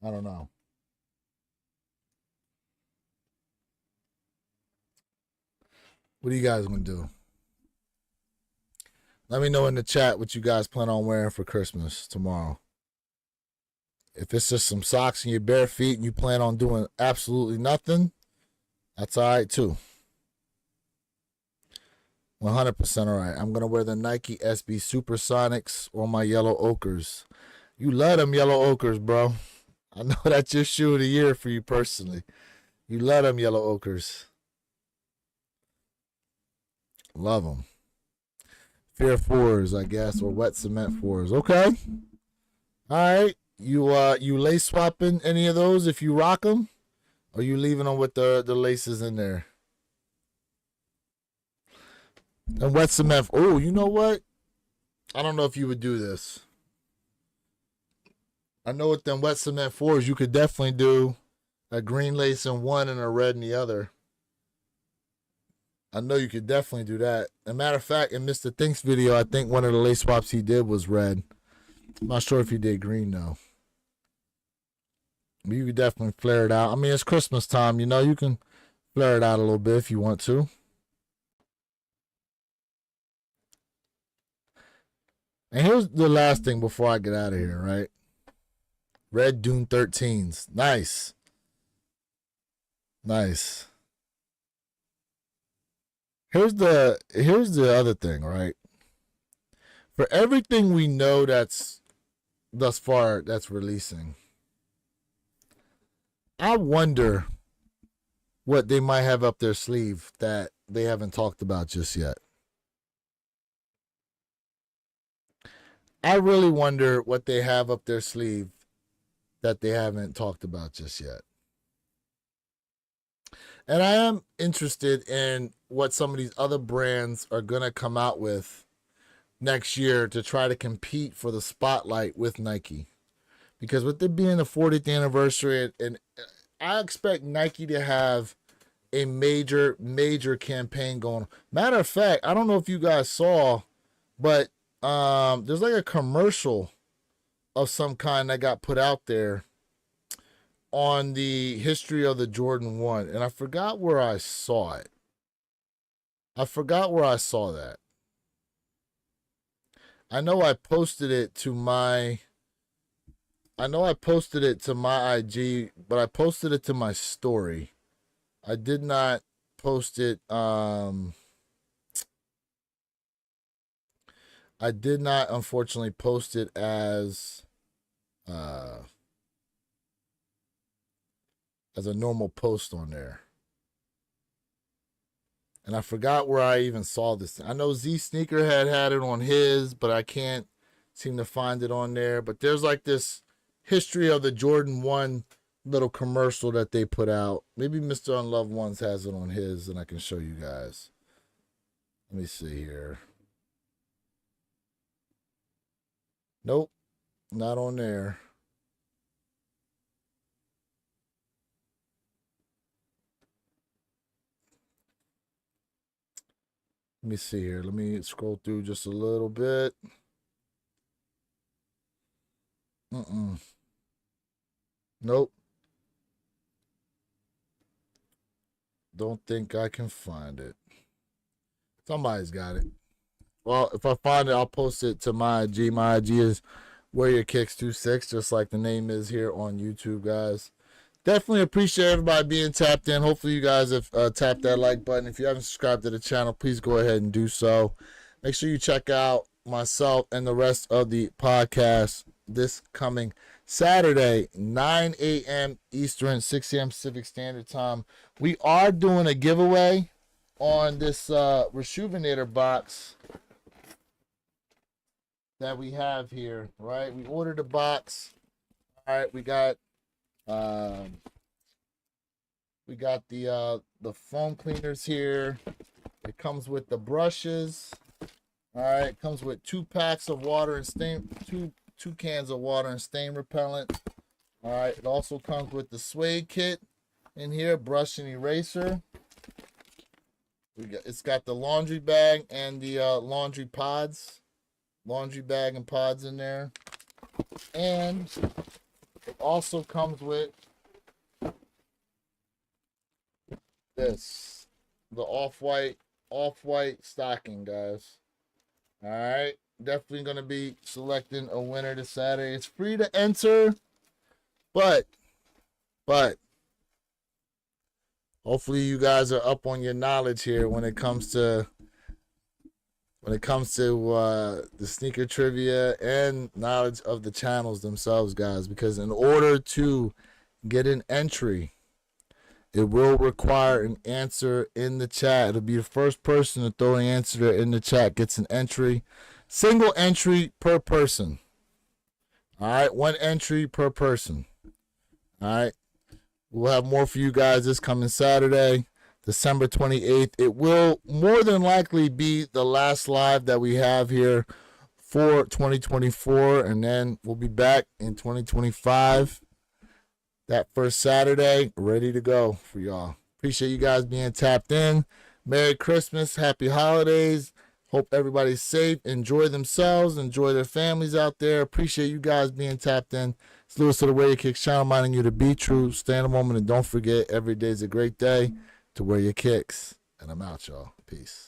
I don't know. What are you guys gonna do? Let me know in the chat what you guys plan on wearing for Christmas tomorrow. If it's just some socks and your bare feet and you plan on doing absolutely nothing, that's all right too. 100% all right. I'm going to wear the Nike SB Supersonics or my yellow ochres. You love them yellow ochres, bro. I know that's your shoe of the year for you personally. You love them yellow ochres. Love them. Fear 4s, I guess, or wet cement 4s. Okay. All right. You lace swapping any of those if you rock them? Or you leaving them with the laces in there? And wet cement. Oh, you know what? I don't know if you would do this. I know with them wet cement 4s, you could definitely do a green lace in one and a red in the other. I know you could definitely do that. As a matter of fact, in Mr. Think's video, I think one of the lace swaps he did was red. I'm not sure if he did green, though. But you could definitely flare it out. I mean, it's Christmas time, you can flare it out a little bit if you want to. And here's the last thing before I get out of here, right? Red Dune 13s. Nice. Nice. Here's the other thing, right? For everything we know that's thus far that's releasing, I wonder what they might have up their sleeve that they haven't talked about just yet. I really wonder what they have up their sleeve that they haven't talked about just yet. And I am interested in what some of these other brands are going to come out with next year to try to compete for the spotlight with Nike. because with it being the 40th anniversary, and I expect Nike to have a major campaign going on. Matter of fact, I don't know if you guys saw, but there's like a commercial of some kind that got put out there on the history of the Jordan 1, and I forgot where I saw it. I forgot where I saw that. I know I posted it to my IG, but I posted it to my story. I did not post it I did not unfortunately post it as a normal post on there. And I forgot where I even saw this. I know Z Sneakerhead had it on his, but I can't seem to find it on there. But there's like this history of the Jordan 1 little commercial that they put out. Maybe Mr. Unloved Ones has it on his, and I can show you guys. Let me see here. Nope, not on there. Let me see here. Let me scroll through just a little bit. Nope. Don't think I can find it. Somebody's got it. Well, if I find it, I'll post it to my IG. My IG is Wear Your Kicks 26, just like the name is here on YouTube, guys. Definitely appreciate everybody being tapped in. Hopefully you guys have tapped that like button. If you haven't subscribed to the channel, please go ahead and do so. Make sure you check out myself and the rest of the podcast this coming Saturday, 9 a.m. Eastern, 6 a.m. Pacific Standard Time. We are doing a giveaway on this Resjuvenator box that we have here, right? We ordered a box. All right, we got the foam cleaners here. It comes with the brushes. All right, it comes with 2 packs of water and stain, two cans of water and stain repellent. All right, it also comes with the suede kit in here, brush and eraser. It's got the laundry bag and the laundry bag and pods in there. And it also comes with this, the off-white stocking, guys. All right, definitely gonna be selecting a winner this Saturday. It's free to enter, but hopefully you guys are up on your knowledge here when it comes to the sneaker trivia and knowledge of the channels themselves, guys. Because in order to get an entry, it will require an answer in the chat. It'll be the first person to throw an answer in the chat gets an entry. Single entry per person. All right, 1 entry per person. All right, we'll have more for you guys this coming Saturday, December 28th. It will more than likely be the last live that we have here for 2024, and then we'll be back in 2025. That first Saturday, ready to go for y'all. Appreciate you guys being tapped in. Merry Christmas, happy holidays. Hope everybody's safe. Enjoy themselves. Enjoy their families out there. Appreciate you guys being tapped in. It's Lewis of the Wear Your Kicks channel, reminding you to be true, stay in a moment, and don't forget, every day is a great day to wear your kicks. And I'm out, y'all. Peace.